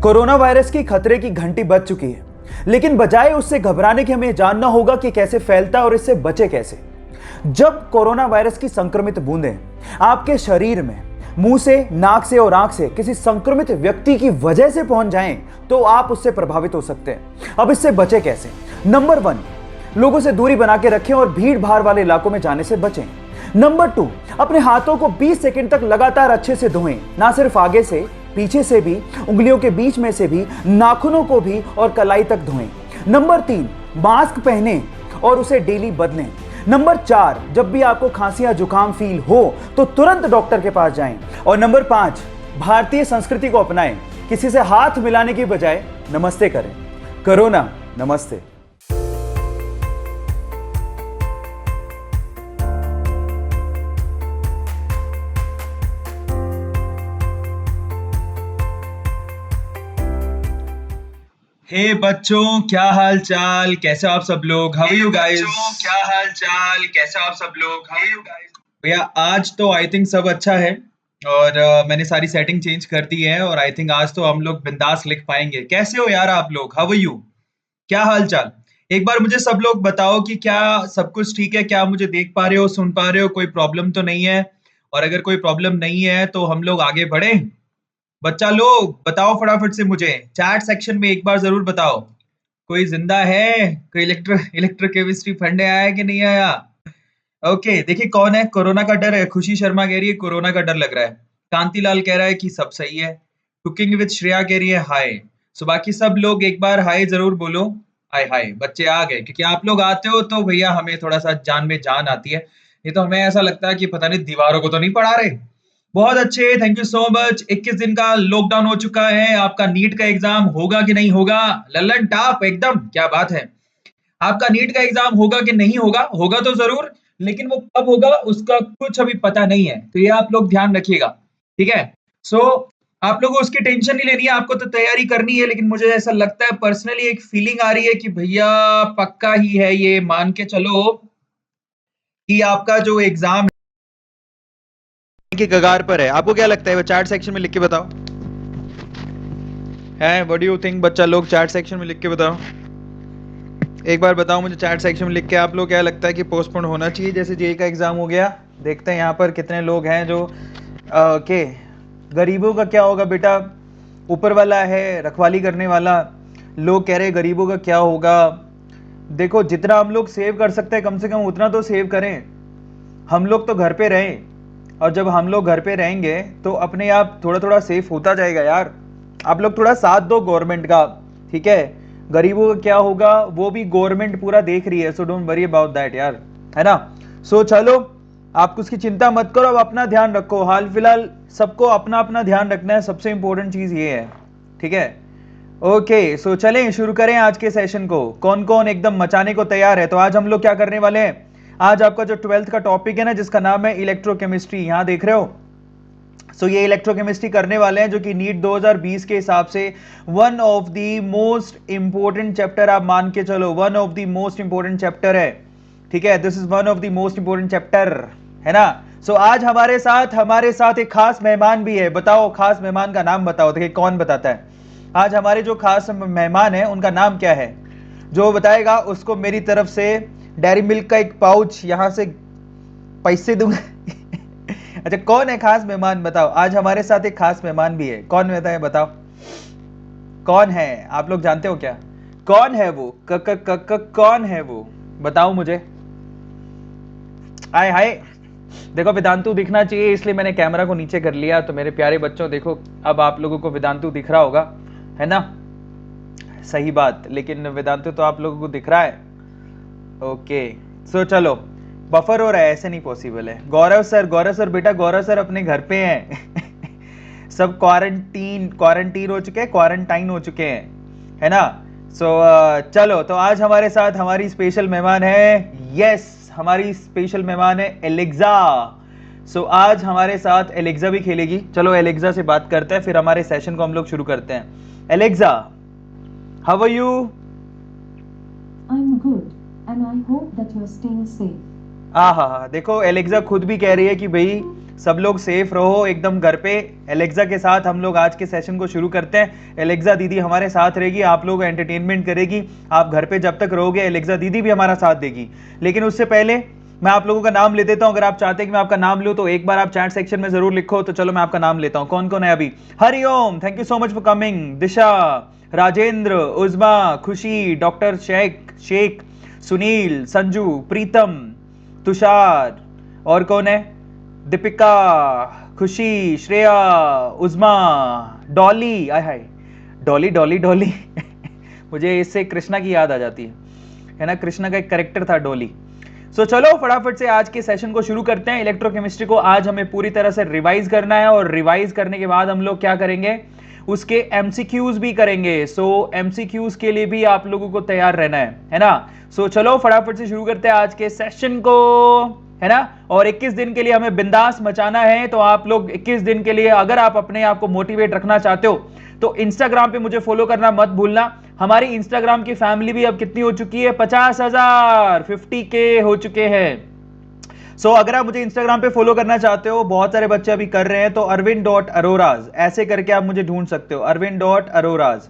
Corona virus की खतरे की घंटी बज चुकी है, लेकिन बजाय उससे घबराने के हमें जानना होगा कि कैसे फैलता है और इससे बचे कैसे। जब कोरोना वायरस की संक्रमित बूंदें आपके शरीर में मुंह से, नाक से और आंख से किसी संक्रमित व्यक्ति की वजह से पहुंच जाएं, तो आप उससे प्रभावित हो सकते हैं। अब इससे बचे कैसे? नंबर 1, लोगों से दूरी बना के रखें और भीड़ भाड़ वाले इलाकों में जाने से बचें। नंबर 2, अपने हाथों को 20 सेकंड तक लगातार अच्छे से धोएं, ना सिर्फ आगे से, पीछे से भी, उंगलियों के बीच में से भी, नाखूनों को भी और कलाई तक धोएं। नंबर 3, मास्क पहनें और उसे डेली बदलें। नंबर 4, जब भी आपको खांसी या जुकाम फील हो तो तुरंत डॉक्टर के पास जाएं। और नंबर 5, भारतीय संस्कृति को अपनाएं, किसी से हाथ मिलाने की बजाय नमस्ते करें। कोरोना नमस्ते। हे बच्चों, क्या हाल चाल, कैसे हो आप सब लोग? How are you guys? क्या हाल चाल, कैसे हो आप सब लोग? How are you guys? भैया आज तो आई थिंक सब अच्छा है और मैंने सारी सेटिंग चेंज कर दी है और आई थिंक आज तो हम लोग बिंदास लिख पाएंगे। कैसे हो यार आप लोग? How are you? क्या हाल चाल? एक बार मुझे सब लोग बताओ कि क्या सब कुछ ठीक है? क्या आप मुझे देख पा रहे हो, सुन पा रहे हो? कोई प्रॉब्लम तो नहीं है? और अगर कोई प्रॉब्लम नहीं है तो हम लोग आगे बढ़ें। बच्चा लोग बताओ फटाफट से मुझे चैट सेक्शन में एक बार जरूर बताओ, कोई जिंदा है? कोई इलेक्ट्रोकेमिस्ट्री पढ़ने आया है कि नहीं आया? ओके, देखिए कौन है। कोरोना का डर है, खुशी शर्मा कह रही है कोरोना का डर लग रहा है। कांतिलाल कह रहा है कि सब सही है। कुकिंग विद श्रेया कह रही है हाय। सो बाकी सब लोग एक बार हाय जरूर बोलो। हाय हाय, बच्चे आ गए क्योंकि आप लोग आते हो तो भैया हमें थोड़ा सा जान में जान आती है। नहीं तो हमें ऐसा लगता है कि पता नहीं दीवारों को तो नहीं पढ़ा रहे। बहुत अच्छे, थैंक यू सो मच। 21 दिन का लॉकडाउन हो चुका है। आपका नीट का एग्जाम होगा कि नहीं होगा? लल्लन टाप एकदम, क्या बात है। आपका नीट का एग्जाम होगा कि नहीं होगा? होगा तो जरूर, लेकिन वो कब होगा उसका कुछ अभी पता नहीं है, तो ये आप लोग ध्यान रखिएगा, ठीक है। सो आप लोगों को उसकी टेंशन नहीं लेनी है, आपको तो तैयारी करनी है। लेकिन मुझे ऐसा लगता है पर्सनली, एक फीलिंग आ रही है कि भैया पक्का ही है, ये मान के चलो कि आपका जो एग्जाम के कगार पर है। आपको क्या लगता है? वो चैट सेक्शन में लिख के बताओ। है व्हाट डू यू थिंक? बच्चा लोग चैट सेक्शन में लिख के बताओ। एक बार बताओ मुझे चैट सेक्शन में लिख के, आप लोग क्या लगता है कि पोस्टपोन होना चाहिए? जैसे जेई का एग्जाम हो गया, देखते हैं यहाँ पर कितने लोग हैं जो के गरीबों का क्या होगा बेटा? ऊपर वाला है रखवाली करने वाला। लोग कह रहे हैं गरीबों का क्या होगा। देखो जितना हम लोग सेव कर सकते हैं कम से कम उतना तो सेव करें। हम लोग तो घर पे रहें, और जब हम लोग घर पे रहेंगे तो अपने आप थोड़ा थोड़ा सेफ होता जाएगा यार। आप लोग थोड़ा साथ दो गवर्नमेंट का, ठीक है। गरीबों का क्या होगा वो भी गवर्नमेंट पूरा देख रही है, so don't worry about that यार, है ना। सो चलो, आप उसकी चिंता मत करो, अब अपना ध्यान रखो। हाल फिलहाल सबको अपना अपना ध्यान रखना है, सबसे इंपॉर्टेंट चीज ये है, ठीक है। ओके, सो चलें शुरू करें आज के सेशन को। कौन कौन एकदम मचाने को तैयार है? तो आज हम लोग क्या करने वाले हैं, आज आपका जो 12th का टॉपिक है ना, जिसका नाम है इलेक्ट्रोकेमिस्ट्री, यहां देख रहे हो। सो ये इलेक्ट्रोकेमिस्ट्री करने वाले हैं, जो कि नीट 2020 के हिसाब से one of the most important chapter, आप मान के चलो one of the most important chapter है, ठीक है। This is one of the most important chapter, है ना। सो आज हमारे साथ एक खास मेहमान भी है। बताओ खास मेहमान का नाम बताओ, देखिए कौन बताता है। आज हमारे जो खास मेहमान है उनका नाम क्या है? जो बताएगा उसको मेरी तरफ से डेयरी मिल्क का एक पाउच यहां से पैसे दूंगा। अच्छा, कौन है खास मेहमान? बताओ। आज हमारे साथ एक खास मेहमान भी है, कौन बताए? बताओ कौन है? आप लोग जानते हो क्या? कौन है वो? कौन है वो? बताओ मुझे। हाय हाय। देखो वेदांतु दिखना चाहिए, इसलिए मैंने कैमरा को नीचे कर लिया। तो मेरे प्यारे बच्चों देखो, अब आप लोगों को वेदांतु दिख रहा होगा, है ना। सही बात, लेकिन वेदांतु तो आप लोगों को दिख रहा है। ओके, सो चलो, बफर हो रहा है, ऐसे नहीं पॉसिबल है। गौरव सर बेटा, गौरव सर अपने घर पे हैं। सब क्वारंटीन हो चुके हैं, क्वारंटाइन हो चुके हैं, है ना। सो चलो, तो आज हमारे साथ हमारी स्पेशल मेहमान है, यस हमारी स्पेशल मेहमान है एलेक्सा। सो आज हमारे साथ एलेक्सा भी खेलेगी। चलो एलेक्सा से बात करते हैं, फिर हमारे सेशन को हम लोग शुरू करते हैं। Alexa, how are you? I'm good, and I hope that you're staying safe. हाँ, देखो एलेक्सा खुद भी कह रही है कि भाई सब लोग सेफ रहो एकदम घर पे। एलेक्सा के साथ हम लोग आज के सेशन को शुरू करते हैं। एलेक्सा दीदी हमारे साथ रहेगी, आप लोग एंटरटेनमेंट करेगी। आप घर पे जब तक रहोगे एलेक्सा दीदी भी हमारा साथ देगी। लेकिन उससे पहले मैं आप लोगों का नाम ले देता हूं। अगर आप चाहते हैं कि मैं आपका नाम लूं तो एक बार आप चैट सेक्शन में जरूर लिखो। तो चलो मैं आपका नाम लेता हूं। कौन कौन है अभी? Hariom, thank you so much for coming. Disha, Rajendra, Uzma, Khushi, doctor Shaikh, Sunil, Sanju, Pritam, Tushar, और कौन है? दीपिका, खुशी, श्रेया, उज्मा, डॉली। आय हाय, डॉली डॉली डॉली मुझे इससे कृष्णा की याद आ जाती है ना, कृष्णा का एक कैरेक्टर था डॉली। सो चलो फटाफट से आज के सेशन को शुरू करते हैं। इलेक्ट्रोकेमिस्ट्री को आज हमें पूरी तरह से रिवाइज करना है, और रिवाइज करने के बाद हम लोग क्या करेंगे, उसके एमसीक्यूज भी करेंगे। सो एमसीक्यूज के लिए भी आप लोगों को तैयार रहना है ना। सो चलो फटाफट से शुरू करते हैं आज के सेशन को, है ना। और 21 दिन के लिए हमें बिंदास मचाना है। तो आप लोग 21 दिन के लिए अगर आप अपने आप को मोटिवेट रखना चाहते हो तो इंस्टाग्राम पे मुझे फॉलो करना मत भूलना। हमारी इंस्टाग्राम की फैमिली भी अब कितनी हो चुकी है? 50,000, 50K हो चुके हैं। सो अगर आप मुझे इंस्टाग्राम पे फॉलो करना चाहते हो, बहुत सारे बच्चे अभी कर रहे हैं, तो arvind.aroraz ऐसे करके आप मुझे ढूंढ सकते हो, arvind.aroraz।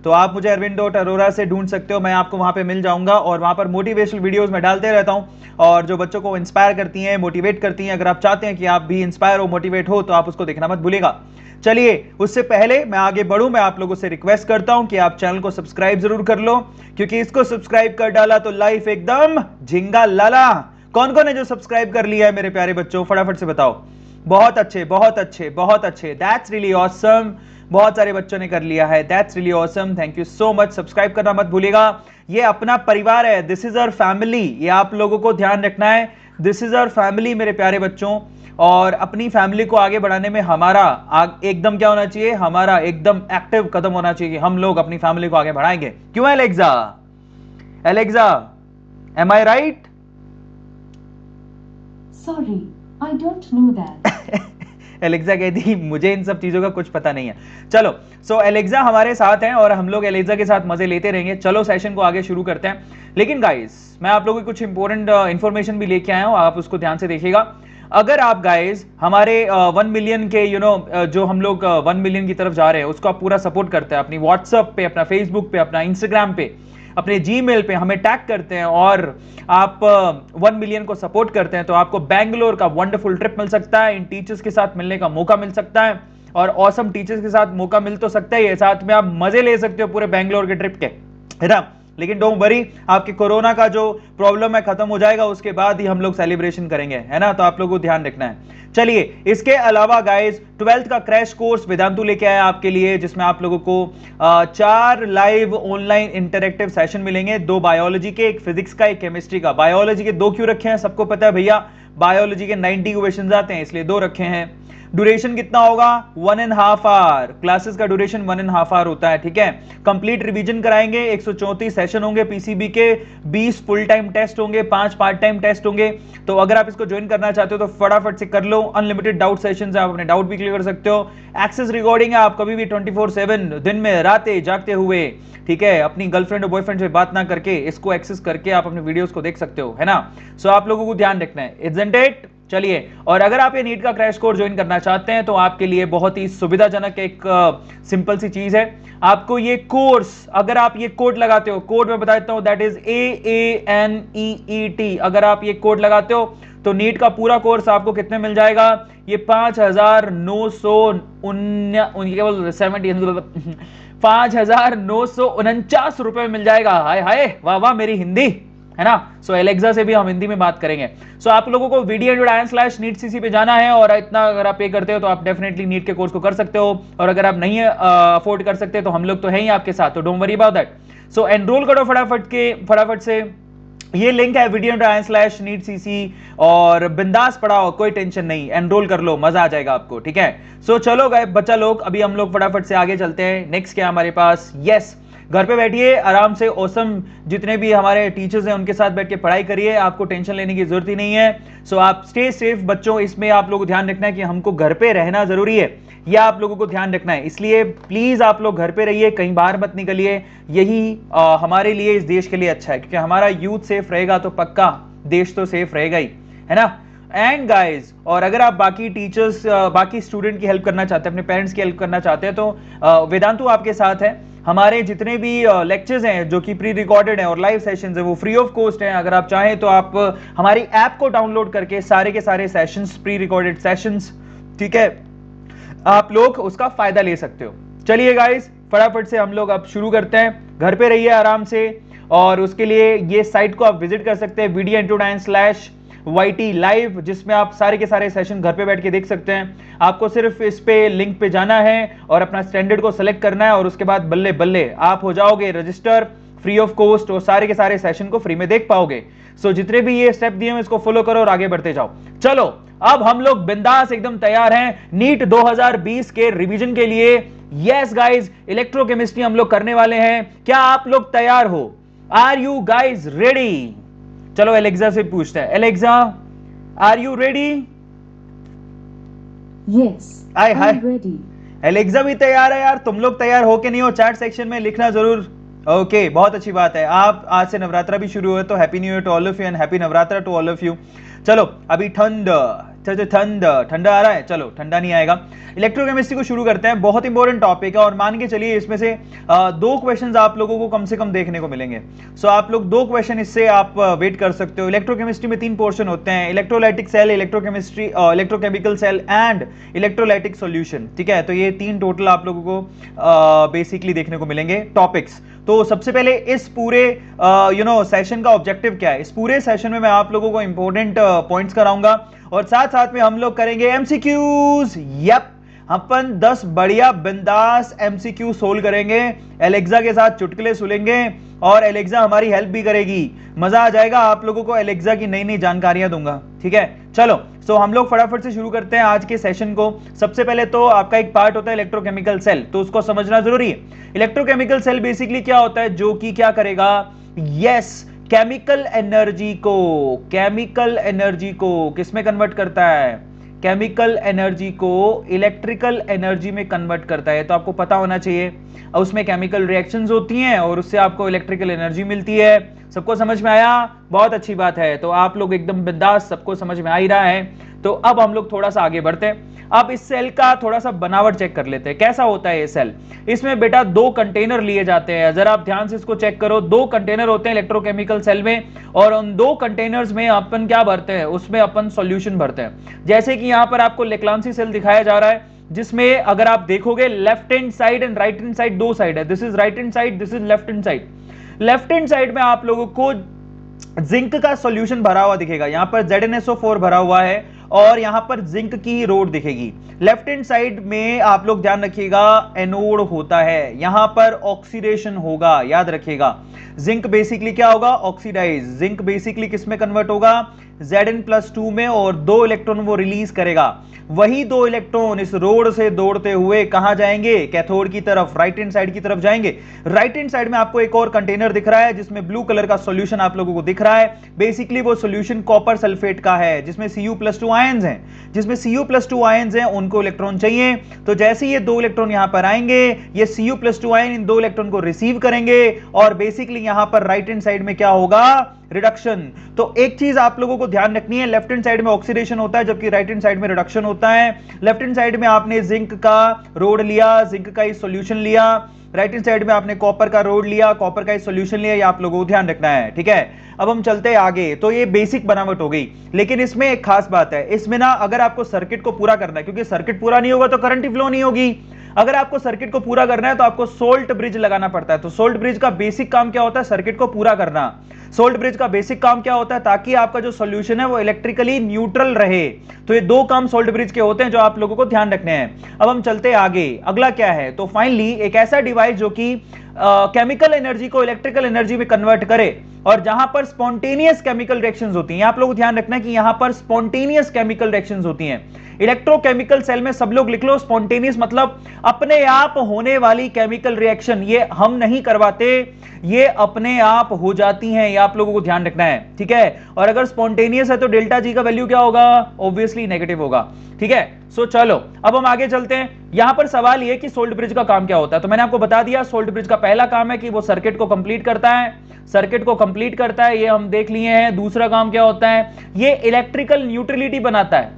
तो आप मुझे arvind.aroraz से ढूंढ सकते हो, मैं आपको वहां पे मिल जाऊंगा। और वहां पर मोटिवेशनल वीडियोस मैं डालते रहता हूं, और जो बच्चों को इंस्पायर करती हैं, मोटिवेट करती हैं। अगर आप चाहते हैं कि आप भी इंस्पायर हो, मोटिवेट हो, तो आप उसको देखना मत भूलिएगा। चलिए उससे पहले मैं आगे बढ़ूं, मैं आप लोगों से रिक्वेस्ट करता हूं कि आप चैनल को सब्सक्राइब जरूर कर लो, क्योंकि इसको सब्सक्राइब कर डाला तो लाइफ एकदम झिंगा लाला। कौन कौन है जो सब्सक्राइब कर लिया है मेरे प्यारे बच्चों? फटाफट से बताओ। बहुत अच्छे, बहुत अच्छे, बहुत अच्छे, दैट्स रियली ऑसम। बहुत सारे बच्चों ने कर लिया है, that's really awesome, thank you so much. Subscribe करना मत भूलिएगा, ये अपना परिवार है, दिस इज आवर फैमिली, ये आप लोगों को ध्यान रखना है। दिस इज आवर फैमिली मेरे प्यारे बच्चों, और अपनी फैमिली को आगे बढ़ाने में हमारा एकदम क्या होना चाहिए, हमारा एकदम एक्टिव कदम होना चाहिए कि हम लोग अपनी फैमिली को आगे बढ़ाएंगे। क्यों Alexa? Alexa, am I right? Sorry, I don't know that. Alexa कहती मुझे इन सब चीजों का कुछ पता नहीं है। चलो, सो एलेक्सा हमारे साथ हैं और हम लोग एलेक्सा के साथ मजे लेते रहेंगे। चलो सेशन को आगे शुरू करते हैं। लेकिन गाइस, मैं आप लोगों को कुछ इंपॉर्टेंट इंफॉर्मेशन भी लेके आया हूं, आप उसको ध्यान से देखिएगा। अगर आप गाइस हमारे 1 मिलियन के जो हम लोग 1 मिलियन की तरफ जा रहे हैं, उसको आप पूरा सपोर्ट करते हैं, अपनी व्हाट्सएप पे, अपना फेसबुक पे, अपना इंस्टाग्राम पे, अपने जीमेल पे हमें टैग करते हैं, और आप 1 मिलियन को सपोर्ट करते हैं, तो आपको बैंगलोर का वंडरफुल ट्रिप मिल सकता है। इन टीचर्स के साथ मिलने का मौका मिल सकता है, और ऑसम टीचर्स के साथ मौका मिल तो सकता ही है, साथ में आप मजे ले सकते हो पूरे बैंगलोर के ट्रिप के, है ना। लेकिन डोंट वरी, आपके कोरोना का जो प्रॉब्लम है खत्म हो जाएगा, उसके बाद ही हम लोग सेलिब्रेशन करेंगे, है ना। तो आप लोगों को ध्यान रखना है। चलिए, इसके अलावा गाइस 12th का क्रैश कोर्स वेदांतु लेके आया आपके लिए, जिसमें आप लोगों को 4 लाइव ऑनलाइन इंटरेक्टिव सेशन मिलेंगे, 2 बायोलॉजी के, एक फिजिक्स का, एक केमिस्ट्री का। बायोलॉजी के 2 क्यों रखे हैं सबको पता है भैया, बायोलॉजी के 90 क्वेश्चन आते हैं, इसलिए 2 रखे हैं। ड्यूरेशन कितना होगा? 1.5 आवर। क्लासेस का ड्यूरेशन 1.5 आवर होता है, ठीक है। कंप्लीट रिवीजन कराएंगे, 134 सेशन होंगे पीसीबी के, 20 फुल टाइम टेस्ट होंगे, 5 पार्ट टाइम टेस्ट होंगे। तो अगर आप इसको ज्वाइन करना चाहते हो तो फटाफट से कर लो। अनलिमिटेड डाउट सेशन से आप अपने डाउट भी क्लियर कर सकते हो। एक्सेस रिकॉर्डिंग है, आप कभी भी 24/7 दिन में रातें जागते हुए, ठीक है, अपनी गर्लफ्रेंड और बॉयफ्रेंड से बात ना करके इसको एक्सेस करके आप अपने वीडियोस को देख सकते हो, है ना। सो आप लोगों को ध्यान रखना है, इज़न्ट इट? चलिए, और अगर आप ये नीट का क्रैश कोर्स ज्वाइन करना चाहते हैं तो आपके लिए बहुत ही सुविधाजनक एक सिंपल सी चीज है। आपको ये कोर्स, अगर आप ये कोड लगाते हो, कोड मैं बता देता हूं, दैट इज AANEET। अगर आप ये कोड लगाते हो तो नीट का पूरा कोर्स आपको कितने मिल जाएगा? ये 5,949 रुपए मिल जाएगा। हाय हाय, वाह वाह मेरी हिंदी, है ना। सो एलेक्सा से भी हम हिंदी में बात करेंगे। सो आप लोगों को video.in/NEETCC पे जाना है, और इतना अगर आप पे करते हो तो आप डेफिनेटली नीट के कोर्स को कर सकते हो। और अगर आप नहीं अफोर्ड कर सकते तो हम लोग तो हैं ही आपके साथ, तो don't worry about that. So enrol करो फटाफट से। ये लिंक है video.in/NEETCC, और बिंदास पढ़ाओ, कोई टेंशन नहीं, एनरोल कर लो, मजा आ जाएगा आपको, ठीक है। सो चलो गए बच्चा लोग, अभी हम लोग फटाफट से आगे चलते हैं। नेक्स्ट क्या हमारे पास? यस, घर पे बैठिए आराम से, ऑसम जितने भी हमारे टीचर्स हैं उनके साथ बैठ के पढ़ाई करिए, आपको टेंशन लेने की जरूरत ही नहीं है। सो आप स्टे सेफ बच्चों, इसमें आप लोगों को ध्यान रखना है कि हमको घर पे रहना जरूरी है, यह आप लोगों को ध्यान रखना है। इसलिए प्लीज आप लोग घर पे रहिए, कहीं बाहर मत निकलिए, यही हमारे लिए, इस देश के लिए अच्छा है, क्योंकि हमारा यूथ सेफ रहेगा तो पक्का देश तो सेफ रहेगा ही, है ना। एंड गाइज, और अगर आप बाकी टीचर्स, बाकी स्टूडेंट की हेल्प करना चाहते हैं, अपने पेरेंट्स की हेल्प करना चाहते हैं, तो वेदांतु आपके साथ है। हमारे जितने भी लेक्चर्स हैं जो कि प्री रिकॉर्डेड हैं और लाइव सेशंस हैं वो फ्री ऑफ कॉस्ट हैं। अगर आप चाहें तो आप हमारी ऐप को डाउनलोड करके सारे के सारे सेशंस, प्री रिकॉर्डेड सेशंस, ठीक है, आप लोग उसका फायदा ले सकते हो। चलिए गाइस, फटाफट से हम लोग अब शुरू करते हैं। घर पे रहिए आराम से, और उसके लिए ये साइट को आप विजिट कर सकते हैं VDN29/YT लाइव, जिसमें आप सारे के सारे सेशन घर पे बैठ के देख सकते हैं। आपको सिर्फ इस पे लिंक पे जाना है और अपना स्टैंडर्ड को सेलेक्ट करना है, और उसके बाद बल्ले बल्ले आप हो जाओगे रजिस्टर फ्री ऑफ कॉस्ट, और सारे के सारे सेशन को फ्री में देख पाओगे। सो जितने भी ये स्टेप दिए हैं इसको फॉलो करो और आगे बढ़ते जाओ। चलो, अब हम लोग बिंदास एकदम तैयार हैं नीट 2020 के रिवीजन के लिए। यस गाइज, इलेक्ट्रोकेमिस्ट्री हम लोग करने वाले हैं। क्या आप लोग तैयार हो? Are you guys ready? चलो एलेक्सा से पूछते हैं। Alexa, are you ready? Yes, Hi, hi. I'm ready. Alexa भी तैयार है यार। तुम लोग तैयार हो कि नहीं हो? चैट सेक्शन में लिखना जरूर। ओके, बहुत अच्छी बात है। आप आज से नवरात्रा भी शुरू हुए, तो happy new year to all of you and happy Navratra to all of you. चलो, अभी ठंडा आ रहा है, चलो ठंडा नहीं आएगा। इलेक्ट्रोकेमिस्ट्री को शुरू करते हैं। बहुत इंपॉर्टेंट टॉपिक है, और मान के चलिए इसमें से 2 क्वेश्चंस आप लोगों को कम से कम देखने को मिलेंगे। सो आप लोग 2 क्वेश्चन इससे आप वेट कर सकते हो। इलेक्ट्रोकेमिस्ट्री में 3 पोर्शन होते हैं: electrolytic cell, electrochemistry, electrochemical cell and electrolytic solution. ठीक है, तो ये 3 टोटल आप लोगों को बेसिकली देखने को मिलेंगे टॉपिक्स। तो सबसे पहले इस पूरे सेशन का ऑब्जेक्टिव क्या है? इस पूरे सेशन में मैं आप लोगों को इंपॉर्टेंट पॉइंट्स कराऊंगा, और साथ साथ में हम लोग करेंगे एमसीक्यूज। यप, अपन 10 बढ़िया बिंदास एमसीक्यू सोल्व करेंगे। एलेक्सा के साथ चुटकुले सुनेंगे, और एलेक्सा हमारी हेल्प भी करेगी। मजा आ जाएगा, आप लोगों को एलेक्सा की नई नई जानकारियां दूंगा। ठीक है, चलो। सो हम लोग फटाफट से शुरू करते हैं आज के सेशन को। सबसे पहले तो आपका एक पार्ट होता है इलेक्ट्रोकेमिकल सेल, तो उसको समझना जरूरी है। इलेक्ट्रोकेमिकल सेल बेसिकली क्या होता है, जो कि क्या करेगा? यस, केमिकल एनर्जी को किसमें कन्वर्ट करता है? केमिकल एनर्जी को इलेक्ट्रिकल एनर्जी में कन्वर्ट करता है। तो आपको पता होना चाहिए, उसमें केमिकल रिएक्शंस होती हैं और उससे आपको इलेक्ट्रिकल एनर्जी मिलती है। सबको समझ में आया? बहुत अच्छी बात है। तो आप लोग एकदम बिंदास, सबको समझ में आ ही रहा है। तो अब हम लोग थोड़ा सा आगे बढ़ते हैं। अब इस सेल का थोड़ा सा बनावट चेक कर लेते हैं, कैसा होता है ये सेल। इसमें बेटा 2 कंटेनर लिए जाते हैं। जरा आप ध्यान से इसको चेक करो। 2 कंटेनर होते हैं इलेक्ट्रोकेमिकल सेल में, और उन 2 कंटेनर्स में अपन क्या भरते हैं? उसमें अपन सॉल्यूशन भरते हैं। जैसे कि यहां पर आपको लेक्लांसी सेल दिखाया जा रहा है, जिसमें अगर आप देखोगे left hand side and right hand side 2 side है। This is right hand side, this is left hand side. Left hand side में आप लोगों को जिंक का सॉल्यूशन भरा हुआ दिखेगा। यहां पर ZnSO4 भरा हुआ है, और यहां पर जिंक की रोड दिखेगी। लेफ्ट हैंड साइड में आप लोग ध्यान रखिएगा, एनोड होता है। यहां पर ऑक्सीडेशन होगा, याद रखिएगा। जिंक बेसिकली क्या होगा? ऑक्सीडाइज। जिंक बेसिकली किस में कन्वर्ट होगा? Zn+2 में, और 2 इलेक्ट्रॉन वो रिलीज करेगा। वही 2 इलेक्ट्रॉन इस रोड से दौड़ते हुए कहां जाएंगे? कैथोड की तरफ, राइट हैंड साइड की तरफ जाएंगे। राइट हैंड साइड में आपको एक और कंटेनर दिख रहा है, जिसमें ब्लू कलर का सॉल्यूशन आप लोगों को दिख रहा है। बेसिकली वो सॉल्यूशन कॉपर सल्फेट का है, जिसमें Cu+2 आयंस हैं। जिसमें Cu+2 आयंस हैं, उनको इलेक्ट्रॉन चाहिए। तो जैसे ये 2 इलेक्ट्रॉन यहां पर आएंगे, ये Cu+2 आयन इन 2 इलेक्ट्रॉन को रिसीव करेंगे, और बेसिकली यहां पर राइट हैंड साइड में क्या होगा? रिडक्शन। तो एक चीज आप लोगों को ध्यान रखनी है, लेफ्ट हैंड साइड में ऑक्सीडेशन होता है, जबकि राइट हैंड साइड में रिडक्शन होता है। लेफ्ट हैंड साइड में आपने जिंक का रोड लिया, जिंक का ही सॉल्यूशन लिया। राइट हैंड साइड में आपने कॉपर का रोड लिया, कॉपर का ही सॉल्यूशन लिया। ये आप लोगों को ध्यान रखना है। ठीक है, अब हम चलते हैं आगे। तो ये बेसिक बनावट हो गई, लेकिन इसमें एक खास बात है। इसमें ना, अगर आपको सर्किट को पूरा करना है, क्योंकि सर्किट पूरा नहीं होगा तो करंट ही फ्लो नहीं होगी। अगर आपको सर्किट को पूरा करना है तो आपको सोल्ट ब्रिज लगाना पड़ता है। तो सोल्ट ब्रिज का बेसिक काम क्या होता है? सर्किट को पूरा करना। सोल्ट ब्रिज का बेसिक काम क्या होता है? ताकि आपका जो सॉल्यूशन है वो इलेक्ट्रिकली न्यूट्रल रहे। तो ये 2 काम सोल्ट ब्रिज के होते हैं, जो आप लोगों को ध्यान रखने हैं। अब हम चलते हैं आगे। अगला क्या है? तो फाइनली एक ऐसा डिवाइस जो कि केमिकल एनर्जी को इलेक्ट्रिकल एनर्जी में कन्वर्ट करे, और जहां पर स्पॉन्टेनियस केमिकल रिएक्शंस होती हैं। आप लोग ध्यान रखना है कि यहां पर स्पॉन्टेनियस केमिकल रिएक्शंस होती हैं। इलेक्ट्रोकेमिकल सेल में सब लोग लिख लो, स्पॉन्टेनियस मतलब अपने आप होने वाली केमिकल रिएक्शन। ये हम नहीं करवाते, ये अपने आप हो जाती हैं। ये आप लोगों को ध्यान रखना है। ठीक है, और अगर स्पॉन्टेनियस है तो डेल्टा जी का वैल्यू क्या होगा? ऑब्वियसली नेगेटिव होगा। ठीक है, सो चलो अब हम आगे चलते हैं। यहां पर सवाल ये कि सोल्ट ब्रिज का काम क्या होता है। तो मैंने आपको बता दिया, सोल्ट ब्रिज का पहला काम है कि वो सर्किट को कंप्लीट करता है। सर्किट को कंप्लीट करता है, ये हम देख लिए हैं। दूसरा काम क्या होता है, ये इलेक्ट्रिकल न्यूट्रलिटी बनाता है,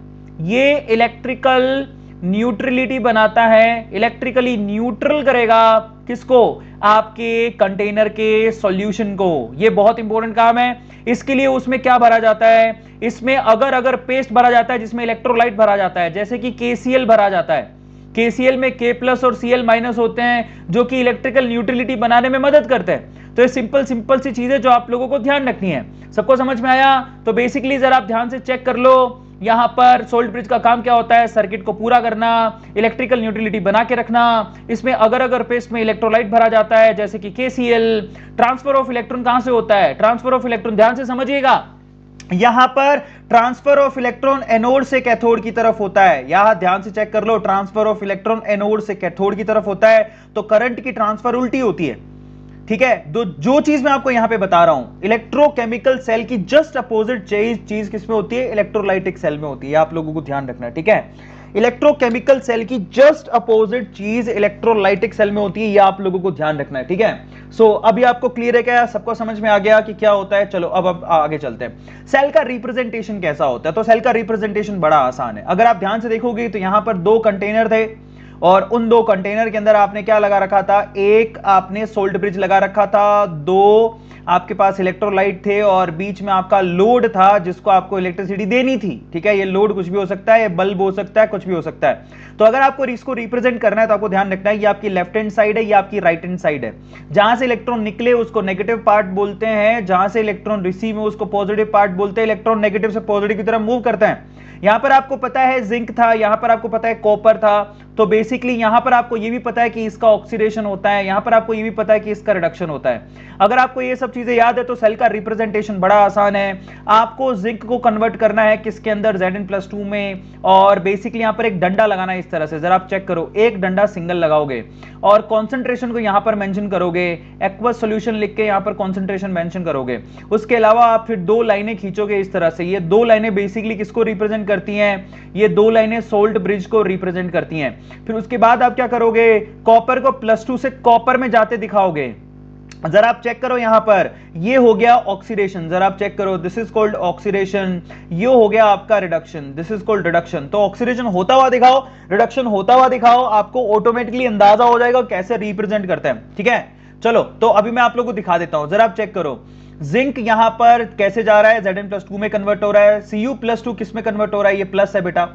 ये इलेक्ट्रिकल न्यूट्रलिटी बनाता है, इलेक्ट्रिकली न्यूट्रल करेगा किसको, आपके कंटेनर के सॉल्यूशन को। ये बहुत इंपॉर्टेंट काम है। इसके लिए उसमें क्या भरा जाता है, इसमें अगर पेस्ट भरा जाता है जिसमें इलेक्ट्रोलाइट भरा जाता है, जैसे कि KCl भरा जाता है। KCl में K+ और Cl- होते हैं जो कि इलेक्ट्रिकल न्यूट्रलिटी बनाने में मदद करते हैं। तो ये सिंपल सी चीजें जो आप लोगों को ध्यान रखनी है। सबको समझ में आया? तो बेसिकली जरा आप ध्यान से चेक कर लो, यहां पर सोल्ट ब्रिज का काम क्या होता है, सर्किट को पूरा करना, इलेक्ट्रिकल न्यूट्रलिटी बना के रखना। इसमें अगर पेस्ट में इलेक्ट्रोलाइट भरा जाता है जैसे कि KCl। ट्रांसफर ऑफ इलेक्ट्रॉन कहां से होता है, ट्रांसफर ऑफ इलेक्ट्रॉन ध्यान से समझिएगा, यहां पर ट्रांसफर ऑफ इलेक्ट्रॉन एनोड से कैथोड की तरफ होता है। यहां ध्यान से चेक कर लो, ट्रांसफर ऑफ इलेक्ट्रॉन एनोड से कैथोड की तरफ होता है। तो करंट की ट्रांसफर उल्टी होती है, ठीक है। जो चीज मैं आपको यहां पे बता रहा हूं, इलेक्ट्रोकेमिकल सेल की जस्ट अपोजिट चीज किसमें होती है, इलेक्ट्रोलाइटिक सेल में होती है। आप लोगों को ध्यान रखना है, ठीक है। इलेक्ट्रोकेमिकल सेल की जस्ट अपोजिट चीज इलेक्ट्रोलाइटिक सेल में होती है, ये आप लोगों को ध्यान रखना है, ठीक है। सो अभी आपको क्लियर है क्या, सबको समझ में आ गया कि क्या होता है? चलो अब आगे चलते हैं। सेल का रिप्रेजेंटेशन कैसा होता है? तो सेल का रिप्रेजेंटेशन बड़ा आसान है। अगर आप ध्यान से देखोगे तो यहां पर 2 कंटेनर थे और उन 2 कंटेनर के अंदर आपने क्या लगा रखा था, एक आपने सोल्ट ब्रिज लगा रखा था, 2 आपके पास इलेक्ट्रोलाइट थे और बीच में आपका लोड था जिसको आपको इलेक्ट्रिसिटी देनी थी, ठीक है। ये लोड कुछ भी हो सकता है, ये बल्ब हो सकता है, कुछ भी हो सकता है। तो अगर आपको इसको रिप्रेजेंट करना है तो आपको ध्यान रखना है, ये आपकी लेफ्ट हैंड साइड है, ये आपकी राइट हैंड साइड है। जहां से इलेक्ट्रॉन निकले उसको नेगेटिव पार्ट बोलते हैं, जहां से इलेक्ट्रॉन रिसीव हो उसको पॉजिटिव पार्ट बोलते हैं। इलेक्ट्रॉन नेगेटिव से पॉजिटिव की तरफ मूव करते हैं। यहां पर आपको पता है जिंक था, यहां पर आपको पता है कॉपर था। तो बेसिकली यहां पर आपको यह भी पता है कि इसका ऑक्सीडेशन होता है, यहां पर आपको यह भी पता है कि इसका रिडक्शन होता है। अगर आपको ये सब चीजें याद है तो सेल का रिप्रेजेंटेशन बड़ा आसान है। आपको जिंक को कन्वर्ट करना है किसके अंदर, Zn+2 में। और बेसिकली यहां पर एक डंडा लगाना है इस तरह से, जरा आप चेक करो, एक डंडा सिंगल लगाओगे और कॉन्सेंट्रेशन को यहां पर मेंशन करोगे, एक्वस सॉल्यूशन लिख के यहां पर कॉन्सेंट्रेशन मेंशन करोगे। उसके अलावा आप फिर 2 लाइनें खींचोगे इस तरह से। ये 2 लाइनें बेसिकली किसको रिप्रेजेंट करती हैं, ये 2 लाइनें सोल्ट ब्रिज को रिप्रेजेंट करती हैं। फिर उसके बाद आप क्या करोगे, कॉपर को +2 से कॉपर में जाते दिखाओगे। जरा आप चेक करो, यहां पर ये हो गया ऑक्सीडेशन, जरा आप चेक करो, दिस इज कॉल्ड ऑक्सीडेशन। ये हो गया आपका reduction, this is called reduction. तो ऑक्सीडेशन होता हुआ दिखाओ, रिडक्शन होता हुआ दिखाओ, आपको ऑटोमेटिकली अंदाजा हो जाएगा कैसे रिप्रेजेंट करते हैं, ठीक है। चलो तो अभी मैं आप लोगों को दिखा देता हूं, जरा आप चेक करो। जिंक यहां पर कैसे जा रहा है, Zn+2 में कन्वर्ट हो रहा है। Cu+2 किस में कन्वर्ट हो रहा है, ये प्लस है बेटा,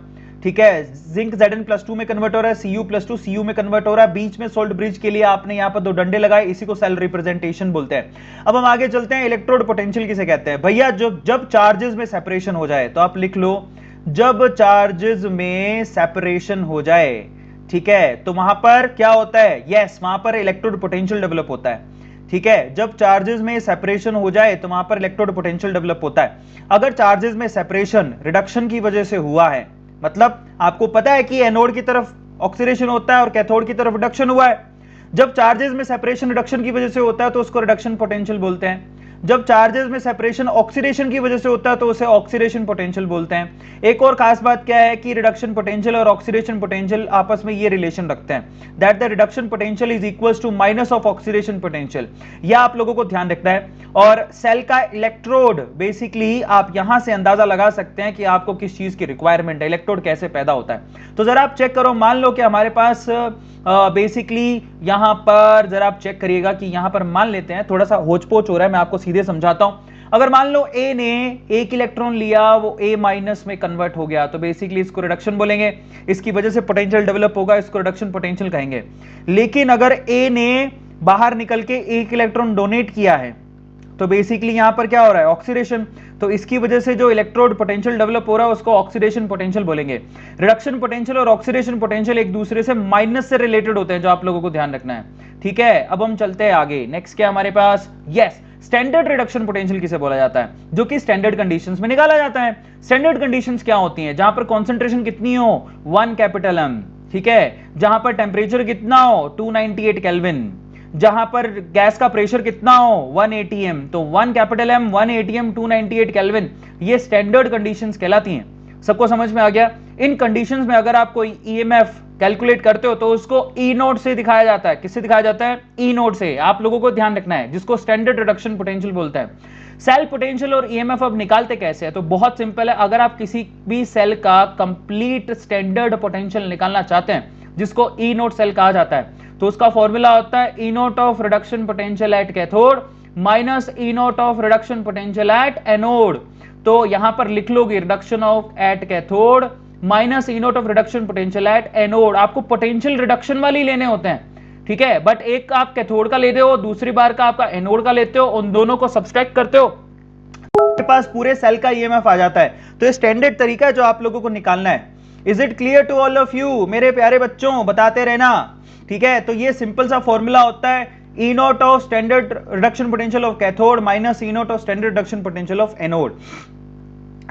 ठीक है। जिंक Zn+2 में कन्वर्ट हो रहा है, Cu+2 Cu में कन्वर्ट हो रहा है। बीच में सोल्ट ब्रिज के लिए आपने यहां पर 2 डंडे लगाए, इसी को सेल रिप्रेजेंटेशन बोलते हैं। अब हम आगे चलते हैं, इलेक्ट्रोड पोटेंशियल किसे कहते हैं भैया, जब चार्जेस में सेपरेशन हो जाए, तो आप लिख लो, जब चार्जेस में सेपरेशन हो जाए, ठीक है, तो वहां पर क्या होता है, यस, वहां पर इलेक्ट्रोड पोटेंशियल डेवलप होता है, ठीक है। जब चार्जेस में सेपरेशन हो जाए तो वहां पर इलेक्ट्रोड पोटेंशियल डेवलप होता है। अगर चार्जेस में सेपरेशन रिडक्शन की वजह से हुआ है, मतलब आपको पता है कि एनोड की तरफ ऑक्सीडेशन होता है और कैथोड की तरफ रिडक्शन हुआ है। जब चार्जेस में सेपरेशन रिडक्शन की वजह से होता है तो उसको रिडक्शन पोटेंशियल बोलते हैं। जब चार्जेस में सेपरेशन ऑक्सीडेशन की वजह से होता है तो उसे ऑक्सीडेशन पोटेंशियल बोलते हैं। एक और खास बात क्या है कि रिडक्शन पोटेंशियल और ऑक्सीडेशन पोटेंशियल आपस में ये रिलेशन रखते हैं, that the reduction potential is equals to minus of oxidation potential. यह आप लोगों को ध्यान रखना है। और सेल का इलेक्ट्रोड बेसिकली आप यहां से अंदाजा लगा सकते हैं कि आपको किस चीज की रिक्वायरमेंट है, इलेक्ट्रोड कैसे पैदा होता है। तो जरा आप चेक करो, मान लो कि हमारे पास बेसिकली यहां पर जरा आप चेक करिएगा कि यहां पर मान लेते हैं, थोड़ा सा होचपोच हो रहा है, मैं आपको सीधे समझाता हूं। अगर मान लो ए ने एक इलेक्ट्रॉन लिया, वो A- में कन्वर्ट हो गया, तो बेसिकली इसको रिडक्शन बोलेंगे। इसकी वजह से पोटेंशियल डेवलप होगा, इसको रिडक्शन पोटेंशियल कहेंगे। लेकिन अगर ए ने बाहर निकल के एक इलेक्ट्रॉन डोनेट किया है तो बेसिकली यहां पर क्या हो रहा है, ऑक्सीडेशन। तो इसकी वजह से जो इलेक्ट्रोड पोटेंशियल डेवलप हो रहा है उसको ऑक्सीडेशन पोटेंशियल बोलेंगे। रिडक्शन पोटेंशियल और ऑक्सीडेशन पोटेंशियल एक दूसरे से माइनस से रिलेटेड होते हैं, जो आप लोगों को ध्यान रखना है, ठीक है। अब हम चलते हैं आगे, नेक्स्ट क्या हमारे पास, यस, स्टैंडर्ड रिडक्शन पोटेंशियल किसे बोला जाता है, जो कि स्टैंडर्ड कंडीशंस में निकाला जाता है। स्टैंडर्ड कंडीशंस क्या होती हैं, जहां पर कॉन्सेंट्रेशन कितनी हो, 1 M, ठीक है, जहां पर टेम्परेचर कितना हो, 298 केल्विन, जहां पर गैस का प्रेशर कितना हो, 1 atm। तो 1 M, 1 atm, 298 केल्विन, ये स्टैंडर्ड कंडीशंस कहलाती हैं। सबको समझ में आ गया। इन कंडीशंस में अगर आप कोई ईएमएफ कैलकुलेट करते हो तो उसको ई नोट से दिखाया जाता है। किससे दिखाया जाता है? ई नोट से। आप लोगों को ध्यान रखना है, जिसको स्टैंडर्ड रिडक्शन पोटेंशियल बोलते हैं। सेल पोटेंशियल और ईएमएफ अब निकालते कैसे है? तो बहुत सिंपल है। अगर आप किसी भी सेल का कंप्लीट स्टैंडर्ड पोटेंशियल निकालना चाहते हैं, जिसको ई नोट सेल कहा जाता है, तो उसका फॉर्मूला होता है E naught of reduction potential at cathode minus E naught of reduction potential at anode. तो यहां पर लिख लोगे reduction of at cathode minus E naught of reduction potential at anode. आपको पोटेंशियल रिडक्शन वाली लेने होते हैं, ठीक है, बट एक आप कैथोड का लेते हो, दूसरी बार का आपका एनोड का लेते हो, उन दोनों को सब्सट्रैक्ट करते हो, आपके पास पूरे सेल का ईएमएफ आ जाता है। तो ये स्टैंडर्ड तरीका है जो आप लोगों को निकालना है। Is it clear to all of you? मेरे प्यारे बच्चों बताते रहना, ठीक है। तो ये सिंपल सा फॉर्मूला होता है E naught of standard reduction potential of cathode minus E naught of standard reduction potential of anode,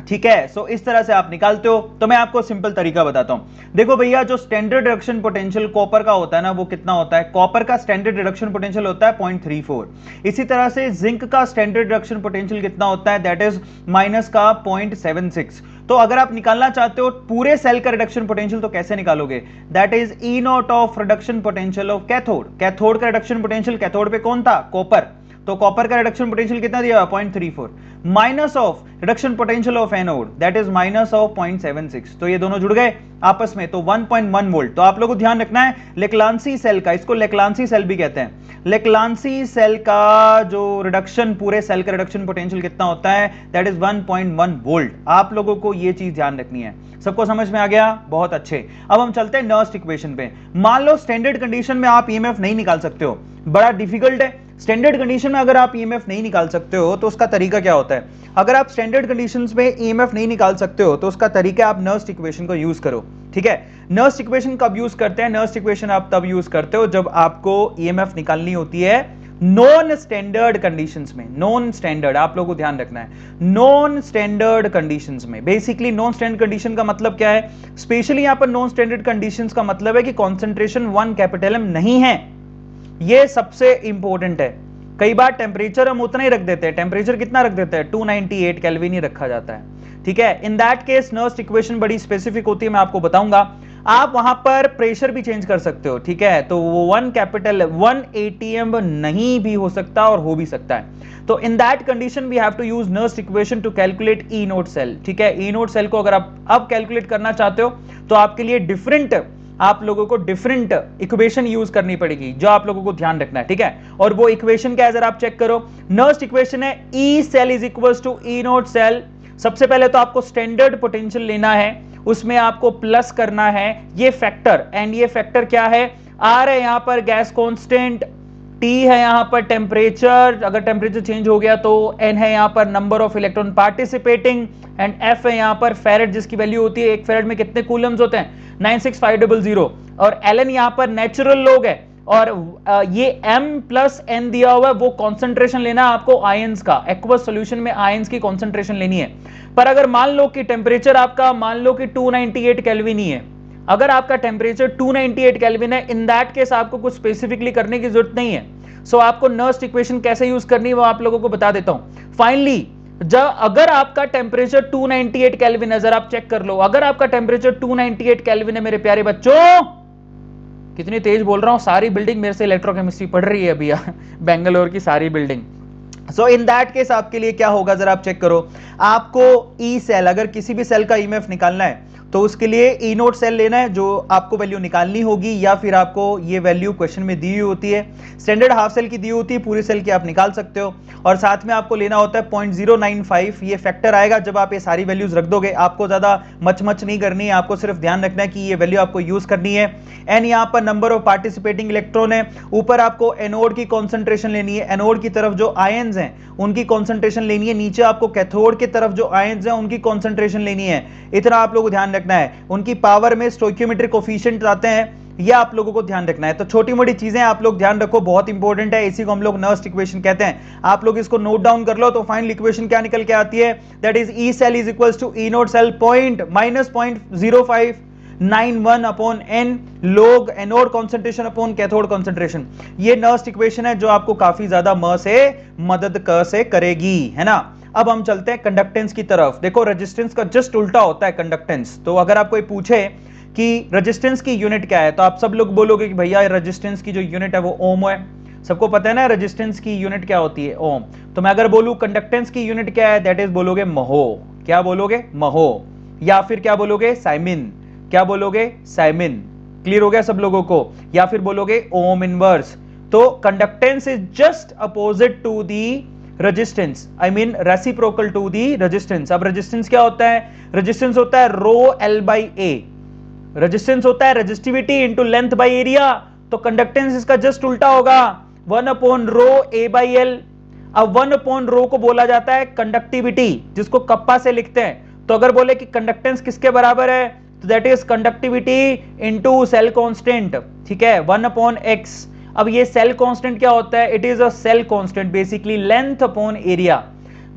ठीक है। सो इस तरह से आप निकालते हो। तो मैं आपको सिंपल तरीका बताता हूं। देखो भैया, जो स्टैंडर्ड रिडक्शन पोटेंशियल कॉपर का होता है ना, वो कितना होता है? कॉपर का स्टैंडर्ड रिडक्शन पोटेंशियल होता है 0.34। इसी तरह से जिंक का स्टैंडर्ड रिडक्शन पोटेंशियल कितना होता है? दैट इज माइनस का 0.76। तो अगर आप निकालना चाहते हो पूरे सेल का रिडक्शन पोटेंशियल, तो कैसे निकालोगे? That is E naught of reduction potential of cathode. Cathode का रिडक्शन पोटेंशियल, कैथोड पे कौन था? कॉपर। तो कॉपर का रिडक्शन पोटेंशियल कितना दिया? 0.34 minus of reduction potential of anode, that is minus of 0.76। तो ये दोनों जुड़ गए आपस में, तो 1.1 वोल्ट। तो आप लोगों को ध्यान रखना है, लेक्लांसी सेल का, इसको लेक्लांसी सेल भी कहते हैं, लेक्लांसी सेल का जो रिडक्शन, पूरे सेल का रिडक्शन पोटेंशियल कितना होता है? That is 1.1 volt. आप लोगों को ये चीज ध्यान रखनी है। सबको समझ में आ गया? बहुत अच्छे। अब हम चलते हैं नर्स्ट इक्वेशन पे। मान लो स्टैंडर्ड कंडीशन में आप ईएमएफ नहीं निकाल सकते हो, बड़ा डिफिकल्ट है। स्टैंडर्ड कंडीशन में अगर आप ईएमएफ नहीं निकाल सकते हो तो उसका तरीका क्या होता है? अगर आप स्टैंडर्ड कंडीशंस में ईएमएफ नहीं निकाल सकते हो तो उसका तरीका आप नर्स्ट इक्वेशन को यूज करो, ठीक है। नर्स्ट इक्वेशन कब यूज करते हैं? नर्स्ट इक्वेशन आप तब यूज करते हो जब आपको ईएमएफ निकालनी होती है नॉन स्टैंडर्ड कंडीशंस में। नॉन स्टैंडर्ड, आप लोगों को ध्यान रखना है, नॉन स्टैंडर्ड कंडीशंस में। बेसिकली नॉन स्टैंडर्ड कंडीशन का मतलब क्या है? स्पेशली यहां पर नॉन स्टैंडर्ड कंडीशंस का मतलब है कि कॉन्सेंट्रेशन 1 कैपिटल एम नहीं है। ये सबसे इंपॉर्टेंट है। कई बार टेम्परेचर हम उतना ही रख देते हैं, टेम्परेचर कितना रख देते हैं? 298 केल्विन ही रखा जाता है, ठीक है। In that case Nernst equation बड़ी स्पेसिफिक होती है, मैं आपको बताऊंगा। आप वहां पर प्रेशर भी चेंज कर सकते हो, ठीक है। तो वो 1 कैपिटल 1 atm नहीं भी हो सकता और हो भी सकता है। तो in that condition we have to use Nernst equation to calculate E naught cell, ठीक है। ई नोट सेल को अगर आप अब कैलकुलेट करना चाहते हो तो आपके लिए डिफरेंट, आप लोगों को डिफरेंट इक्वेशन यूज करनी पड़ेगी, जो आप लोगों को ध्यान रखना है, ठीक है। और वो इक्वेशन क्या है जरा आप चेक करो। नर्स्ट इक्वेशन है E cell is equals to E naught cell. सबसे पहले तो आपको स्टैंडर्ड पोटेंशियल लेना है, उसमें आपको प्लस करना है ये फैक्टर, एंड ये फैक्टर क्या है? आर है यहां पर गैस कांस्टेंट, टी है यहां पर टेम्परेचर, अगर टेम्परेचर चेंज हो गया तो एन है यहां पर number of electron participating, and F है यहां पर फेरेड, जिसकी वैल्यू होती है एक फेरेड में कितने कूलम्स होते हैं? 96500। और एलन यहां पर नेचुरल लॉग है, और ये m प्लस n दिया हुआ है, वो कॉन्सेंट्रेशन लेना है आपको आयंस का। एक्वस सॉल्यूशन में आयंस की कॉन्सेंट्रेशन लेनी है। पर अगर मान लो कि टेम्परेचर आपका मान लो कि 298 केल्विन ही है, अगर आपका टेम्परेचर 298 केल्विन है, इन दैट केस आपको कुछ स्पेसिफिकली करने की जरूरत नहीं है। सो आपको नर्स्ट इक्वेशन कैसे यूज करनी है वो आप लोगों को बता देता हूं। फाइनली जब अगर आपका टेम्परेचर 298 केल्विन है, जरा आप चेक कर लो, अगर आपका टेम्परेचर 298 केल्विन है मेरे प्यारे बच्चों, कितनी तेज बोल रहा हूं, सारी बिल्डिंग मेरे से इलेक्ट्रोकेमिस्ट्री पढ़ रही है अभी बेंगलोर की सारी building. So in that case आपके लिए क्या होगा जरा आप चेक करो। आपको ई सेल, अगर किसी भी सेल का ईएमएफ निकालना है तो उसके लिए ई नोट सेल लेना है, जो आपको वैल्यू निकालनी होगी, या फिर आपको ये वैल्यू क्वेश्चन में दी हुई होती है। स्टैंडर्ड हाफ सेल की दी होती है, पूरी सेल की आप निकाल सकते हो। और साथ में आपको लेना होता है 0.095, ये फैक्टर आएगा जब आप ये सारी वैल्यूज रख दोगे। आपको ज्यादा मच नहीं करनी है, आपको सिर्फ ध्यान रखना है कि ये वैल्यू आपको यूज करनी है। एन यहाँ पर नंबर ऑफ पार्टिसिपेटिंग इलेक्ट्रॉन है, ऊपर आपको एनोड की कॉन्सेंट्रेशन लेनी है, एनोड की तरफ जो आयंस हैं उनकी कॉन्सेंट्रेशन लेनी है, नीचे आपको कैथोड की तरफ जो आयंस हैं उनकी कॉन्सेंट्रेशन लेनी है। इतना आप लोगों को ध्यान रखना है। उनकी पावर में स्टोइकियोमेट्रिक कोफिशिएंट आते हैं, यह आप लोगों को ध्यान रखना है। तो छोटी मोटी चीजें आप लोग ध्यान रखो, बहुत इंपॉर्टेंट है, इसी को हम लोग नर्स्ट इक्वेशन कहते हैं। आप लोग इसको नोट डाउन कर लो तो फाइनल इक्वेशन क्या निकल के आती है? That is E cell is equals to E naught cell -0.0591 upon n log anode concentration upon cathode concentration. ये नर्स्ट इक्वेशन है जो आपको काफी ज्यादा म से मदद क से करेगी, है ना। अब हम चलते हैं कंडक्टेंस की तरफ। देखो रेजिस्टेंस का जस्ट उल्टा होता है कंडक्टेंस। तो अगर आप कोई पूछे कि रेजिस्टेंस की यूनिट क्या है, तो आप सब लोग बोलोगे कि भैया रेजिस्टेंस की जो यूनिट है वो ओम है। सबको पता है ना रेजिस्टेंस की यूनिट क्या होती है, ओम। तो मैं अगर बोलूं कंडक्टेंस की यूनिट क्या है, दैट इज बोलोगे महो। क्या बोलोगे, महो। या फिर क्या बोलोगे, साइमिन। क्या बोलोगे, साइमिन। क्लियर हो गया सब लोगों को। या फिर बोलोगे ओम इनवर्स। तो conductance is just opposite to the resistance, I mean reciprocal to the resistance. अब रेजिस्टेंस क्या होता है, रेजिस्टेंस होता है rho L by A. Resistance होता है resistivity into length by area. तो कंडक्टेंस इसका जस्ट उल्टा होगा, 1 upon rho A by L. अब 1 अपॉन रो को बोला जाता है कंडक्टिविटी, जिसको कप्पा से लिखते हैं। तो अगर बोले कि कंडक्टेंस किसके बराबर है, तो that is conductivity into cell constant. ठीक है, 1 अपॉन एक्स। अब ये सेल कांस्टेंट क्या होता है, it is a cell constant, basically length upon area.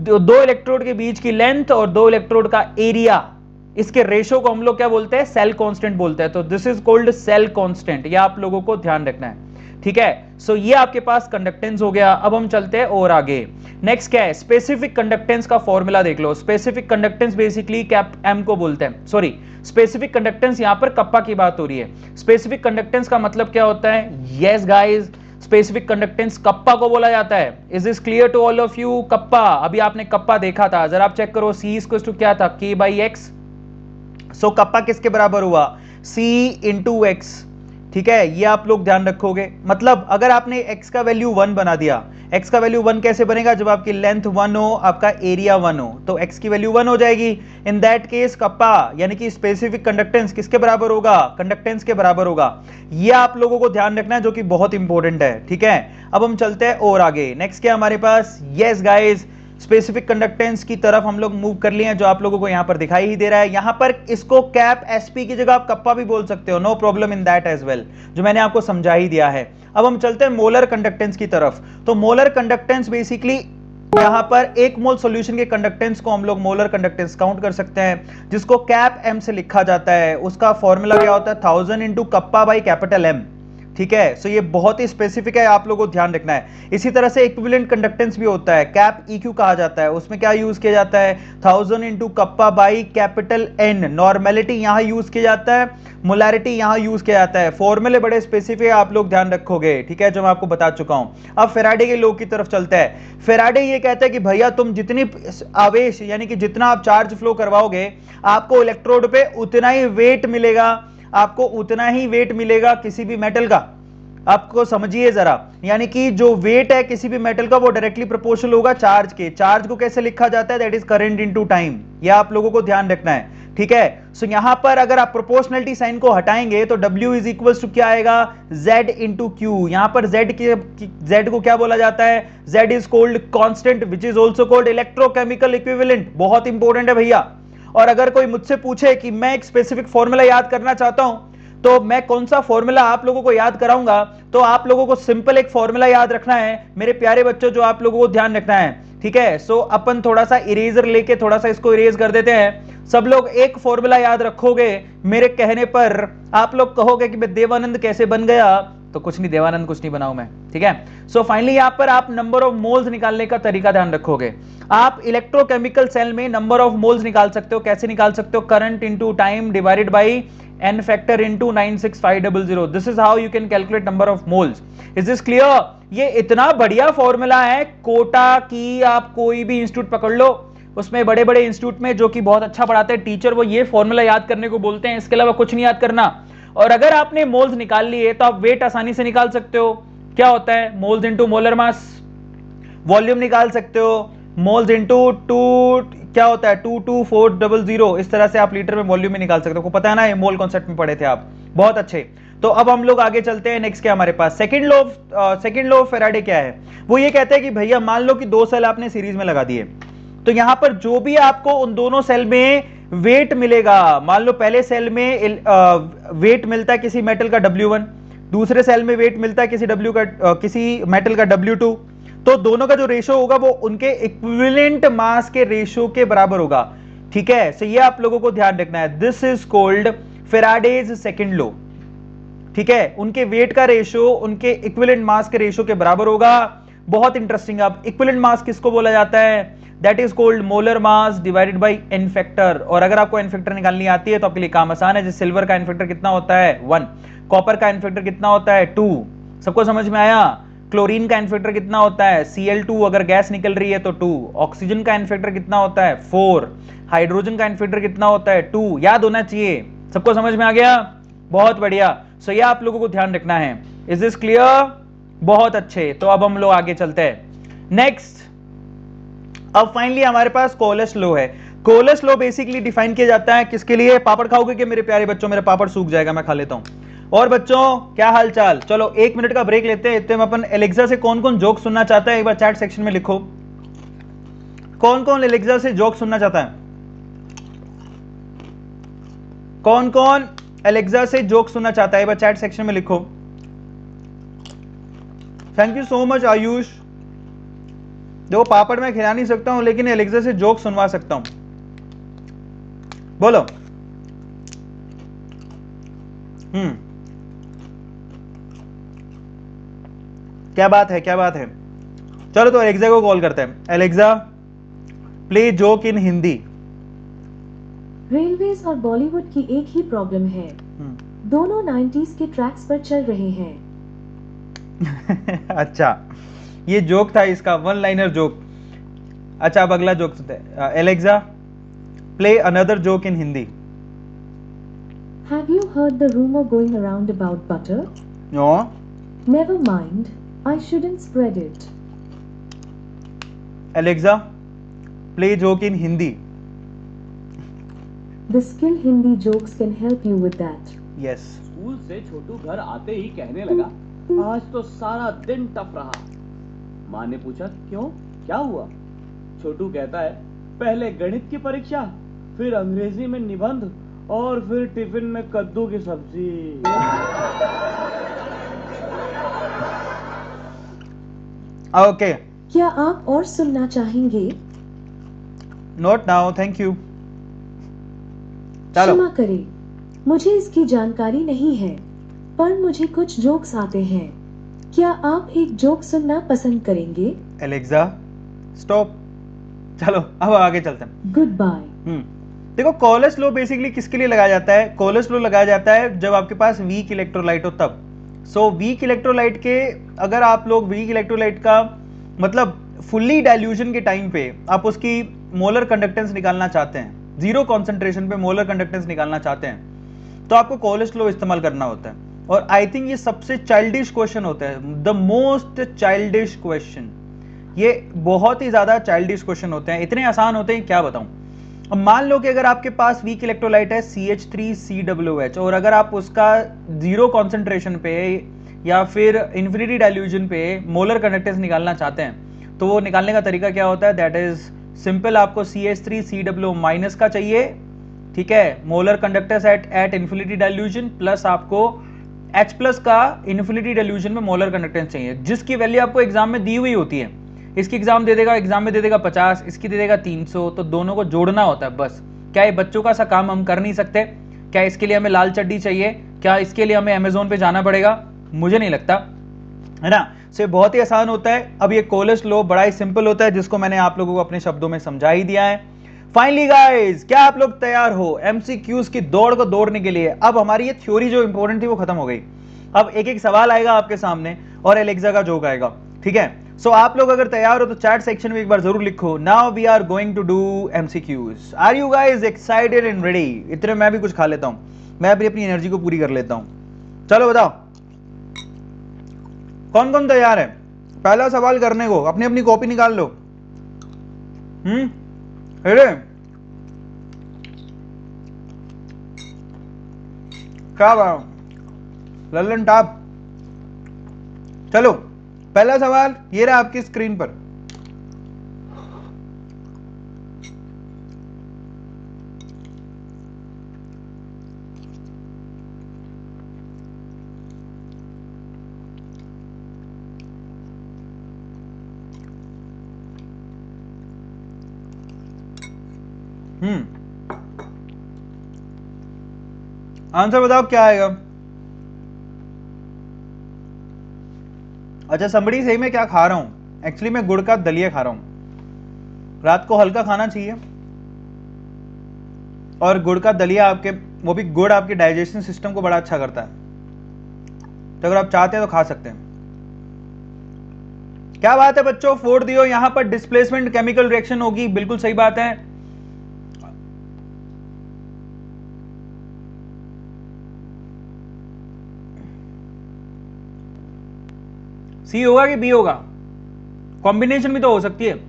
दो इलेक्ट्रोड के बीच की लेंथ और दो इलेक्ट्रोड का एरिया, इसके रेशो को हम लोग क्या बोलते हैं, सेल कांस्टेंट बोलते हैं। तो this is called cell constant, ये आप लोगों को ध्यान रखना है। ठीक है, सो ये आपके पास कंडक्टेंस हो गया। अब हम चलते हैं और आगे। नेक्स्ट क्या है, स्पेसिफिक कंडक्टेंस का फॉर्मूला देख लो। Specific conductance basically cap M को बोलते हैं, सॉरी स्पेसिफिक कंडक्टेंस, यहां पर कप्पा की बात हो रही है। स्पेसिफिक कंडक्टेंस का मतलब क्या होता है, yes guys, specific conductance kappa को बोला जाता है। Is this clear to all of you? Kappa, अभी आपने कप्पा देखा था, जरा आप चेक करो, C इक्वल्स टू क्या था, K by x. So kappa किसके बराबर हुआ, C इंटू एक्स। ठीक है, ये आप लोग ध्यान रखोगे। मतलब अगर आपने x का वैल्यू 1 बना दिया, x का वैल्यू 1 कैसे बनेगा, जब आपकी लेंथ 1 हो, आपका एरिया 1 हो, तो x की वैल्यू 1 हो जाएगी। इन दैट केस कप्पा यानी कि स्पेसिफिक कंडक्टेंस किसके बराबर होगा, कंडक्टेंस के बराबर होगा। ये आप लोगों को ध्यान रखना है, जो कि बहुत इंपॉर्टेंट है। ठीक है, अब हम चलते हैं और आगे। नेक्स्ट क्या हमारे पास, यस गाइस, स्पेसिफिक कंडक्टेंस की तरफ हम लोग मूव कर लिए हैं, जो आप लोगों को यहां पर दिखाई ही दे रहा है। यहां पर इसको कैप एसपी की जगह आप कप्पा भी बोल सकते हो, no problem in that as well, जो मैंने आपको समझा ही दिया है। अब हम चलते हैं मोलर कंडक्टेंस की तरफ। तो मोलर कंडक्टेंस बेसिकली यहां पर एक मोल सॉल्यूशन के कंडक्टेंस को हम लोग मोलर कंडक्टेंस काउंट कर सकते हैं, जिसको कैप एम से लिखा जाता है। उसका फॉर्मूला क्या होता है, 1000 into kappa by capital M. ठीक है, सो ये बहुत ही स्पेसिफिक है, आप लोगों को ध्यान रखना है। इसी तरह से इक्विवेलेंट कंडक्टेंस भी होता है, कैप EQ कहा जाता है। उसमें क्या यूज किया जाता है, 1000 into kappa by capital N। Normality यहां यूज किया जाता है, मोलैरिटी यहां यूज किया जाता है। फॉर्मूले बड़े स्पेसिफिक है, आप लोग ध्यान रखोगे। ठीक है, जो मैं आपको बता चुका हूं। अब फेराडे के लॉ की तरफ चलते हैं। फेराडे ये कहता है कि भैया तुम जितनी आवेश यानी कि जितना आप चार्ज फ्लो करवाओगे, आपको इलेक्ट्रोड पे उतना ही वेट मिलेगा, आपको उतना ही वेट मिलेगा किसी भी मेटल का। आपको समझिए जरा, यानी कि जो वेट है किसी भी मेटल का वो डायरेक्टली प्रोपोर्शनल होगा चार्ज के। चार्ज को कैसे लिखा जाता है, that is current into time. ये आप लोगों को ध्यान रखना है। ठीक है, सो यहां पर अगर आप प्रोपोर्शनलिटी साइन को हटाएंगे तो W इज इक्वल टू क्या आएगा, Z इंटू क्यू। यहां पर Z को क्या बोला जाता है, Z is called constant which is also called electrochemical equivalent. बहुत इंपॉर्टेंट है भैया। और अगर कोई मुझसे पूछे कि मैं एक स्पेसिफिक फॉर्मूला याद करना चाहता हूं, तो मैं कौन सा फॉर्मूला आप लोगों को याद कराऊंगा, तो आप लोगों को सिंपल एक फॉर्मूला याद रखना है मेरे प्यारे बच्चों, जो आप लोगों को ध्यान रखना है। ठीक है, सो अपन थोड़ा सा इरेजर लेके थोड़ा सा इसको इरेज कर देते हैं। सब लोग एक फॉर्मूला याद रखोगे, मेरे कहने पर आप लोग कहोगे कि मैं देवानंद कैसे बन गया, तो कुछ नहीं, देवानंद कुछ नहीं बनाऊं मैं। ठीक है, सो फाइनली यहां पर आप नंबर ऑफ मोल्स निकालने का तरीका ध्यान रखोगे। आप इलेक्ट्रोकेमिकल सेल में नंबर ऑफ मोल्स निकाल सकते हो। कैसे निकाल सकते हो, current into time divided by n factor into 96500। This is how you can calculate number of moles. Is this clear? ये इतना बढ़िया फॉर्मूला है, कोटा की आप कोई भी इंस्टीट्यूट पकड़ लो, उसमें बड़े बड़े इंस्टीट्यूट में जो कि बहुत अच्छा पढ़ाते हैं टीचर, वो ये फॉर्मूला याद करने को बोलते हैं, इसके अलावा कुछ नहीं याद करना। और अगर आपने मोल्स निकाल लिए तो आप वेट आसानी से निकाल सकते हो। क्या होता है, moles into molar mass. Volume निकाल सकते हो, मोल्स इंटू क्या होता है, 22400। इस तरह से आप लीटर में वॉल्यूम में निकाल सकते हो। पता है ना, ये मोल कॉन्सेप्ट में पढ़े थे आप, बहुत अच्छे। तो अब हम लोग आगे चलते हैं। नेक्स्ट क्या हमारे पास, सेकंड लॉ ऑफ फेराडे क्या है, वो ये कहता है कि भैया मान लो कि 2 सेल आपने सीरीज में लगा दिए, तो यहां पर जो भी आपको उन दोनों सेल में वेट मिलेगा, मान लो पहले सेल में वेट मिलता है किसी मेटल का W1, दूसरे सेल में वेट मिलता है किसी मेटल का W2, तो दोनों का जो रेशो होगा वो उनके इक्विवेलेंट मास के रेशो के बराबर होगा। ठीक है, सो ये आप लोगों को ध्यान रखना है। This is called Faraday's second law. ठीक है, उनके वेट का रेशो उनके इक्विवेलेंट मास के रेशो के बराबर होगा। बहुत इंटरेस्टिंग। अब इक्विवेलेंट मास किसको बोला जाता है, that is called molar mass divided by n factor. और अगर आपको एन फैक्टर निकालनी आती है तो आपके लिए काम आसान है। जैसे सिल्वर का एन फैक्टर कितना होता है 1, कॉपर का एन फैक्टर कितना होता है 2, सबको समझ में आया। क्लोरीन का एन फैक्टर कितना होता है Cl2, अगर गैस निकल रही है तो 2। ऑक्सीजन का एन फैक्टर कितना होता है 4। हाइड्रोजन का एन फैक्टर कितना होता है 2। याद होना चाहिए। सबको समझ में आ गया? बहुत बढ़िया। सो ये आप लोगों को ध्यान रखना है। Is this clear? बहुत अच्छे। तो अब हम लोग आगे चलते हैं नेक्स्ट। अब फाइनली हमारे पास कोलस लॉ है। कोलस लॉ बेसिकली डिफाइन किया जाता है किसके लिए? पापड़ खाओगे कि मेरे प्यारे बच्चों? मेरा पापड़ सूख जाएगा, मैं खा लेता हूं। और बच्चों क्या हाल चाल? चलो 1 मिनट का ब्रेक लेते हैं। इतने में अपन एलेक्सा से कौन कौन जोक सुनना चाहता है एक बार चैट सेक्शन में लिखो। कौन कौन एलेक्सा से जोक सुनना चाहता है? कौन कौन एलेक्सा से जोक सुनना चाहता है एक बार चैट सेक्शन में लिखो। Thank you so much Ayush. देखो पापड़ मैं खिला नहीं सकता हूं लेकिन एलेक्सा से जोक सुनवा सकता हूं। बोलो। क्या बात है, क्या बात है। चलो तो एलेक्सा को कॉल करते हैं। Alexa play joke in Hindi. Railways और बॉलीवुड की एक ही प्रॉब्लम है, दोनों 90s के ट्रैक्स पर चल रहे हैं। अच्छा ये जोक था इसका, वन लाइनर जोक। अच्छा अब अगला जोक सुनते हैं। Alexa play another joke in Hindi. Have you heard the rumor going around about butter? No. Never mind, I shouldn't spread it. Alexa play joke in Hindi. The skill Hindi jokes can help you with that. Yes. School से छोटू घर आते ही कहने लगा, आज तो सारा दिन टफ रहा। माँ ने पूछा क्यों, क्या हुआ? छोटू कहता है, पहले गणित की परीक्षा, फिर अंग्रेजी में निबंध और फिर टिफिन में कद्दू की सब्जी। ओके क्या आप और सुनना चाहेंगे? Note now, thank you. चलो क्षमा करें, मुझे इसकी जानकारी नहीं है, पर मुझे कुछ जोक्स आते हैं। क्या आप एक जोक सुनना पसंद करेंगे? Alexa stop. चलो अब आगे चलते हैं। Good bye. देखो कोलस लॉ बेसिकली किसके लिए लगाया जाता है? कोलस लॉ लगाया जाता है जब आपके पास वीक इलेक्ट्रोलाइट हो तब। सो वीक इलेक्ट्रोलाइट के, अगर आप लोग वीक इलेक्ट्रोलाइट का मतलब फुल्ली डाइल्यूशन के टाइम पे आप उसकी मोलर कंडक्टेंस निकालना चाहते हैं, जीरो कॉन्सेंट्रेशन पे मोलर कंडक्टेंस निकालना चाहते हैं, तो आपको कोलस लॉ इस्तेमाल करना होता है। और आई थिंक ये सबसे चाइल्डिश क्वेश्चन होता है, द मोस्ट चाइल्डिश क्वेश्चन। ये बहुत ही ज्यादा चाइल्डिश क्वेश्चन होते हैं, इतने आसान होते हैं क्या बताऊं। अब मान लो कि अगर आपके पास वीक इलेक्ट्रोलाइट है CH3COOH और अगर आप उसका जीरो कॉन्सेंट्रेशन पे या फिर इन्फिनिटी डाइल्यूजन पे मोलर कंडक्टेंस निकालना चाहते हैं, तो वो निकालने का तरीका क्या होता है? That is simple. आपको CH3COO माइनस का चाहिए, ठीक है, molar conductance at infinity dilution, plus आपको H प्लस का इन्फिनिटी डाइल्यूजन में मोलर कंडक्टेंस चाहिए, जिसकी वैल्यू आपको एग्जाम में दी हुई होती है। इसकी एग्जाम में दे देगा 50, इसकी दे देगा 300, तो दोनों को जोड़ना होता है बस। क्या ये बच्चों का सा काम हम कर नहीं सकते? क्या इसके लिए हमें लाल चड्डी चाहिए? क्या इसके लिए हमें अमेजोन पे जाना पड़ेगा? मुझे नहीं लगता, है ना। से बहुत ही आसान होता है। अब ये कोलस लॉ बड़ा ही सिंपल होता है, जिसको मैंने आप लोगों को अपने शब्दों में समझा ही दिया है। फाइनली गाइस, क्या आप लोग तैयार हो MCQs की दौड़ को दौड़ने के लिए? अब हमारी ये थ्योरी जो इंपॉर्टेंट थी वो खत्म हो गई। अब एक एक सवाल आएगा आपके सामने और एलेक्सा का जोक आएगा, ठीक है। सो आप लोग अगर तैयार हो तो चैट सेक्शन में एक बार जरूर लिखो, now we are going to do MCQs। Are you guys excited and ready? इतने मैं भी कुछ खा लेता हूं, मैं भी अपनी एनर्जी को पूरी कर लेता हूं। चलो बताओ कौन कौन तैयार है पहला सवाल करने को? अपनी अपनी कॉपी निकाल लो। रेडी? क्या बात, लल्लन टॉप। चलो पहला सवाल ये रहा आपकी स्क्रीन पर। आंसर बताओ क्या आएगा। अच्छा समबड़ी, सही में क्या खा रहा हूं? एक्चुअली मैं गुड़ का दलिया खा रहा हूं। रात को हल्का खाना चाहिए, और गुड़ का दलिया आपके, वो भी गुड़ आपके डाइजेशन सिस्टम को बड़ा अच्छा करता है, तो अगर आप चाहते हैं तो खा सकते हैं। क्या बात है बच्चों, 4 दियो, यहां पर डिस्प्लेसमेंट केमिकल रिएक्शन होगी, बिल्कुल सही बात है। सी होगा कि बी होगा? कॉम्बिनेशन भी तो हो सकती है।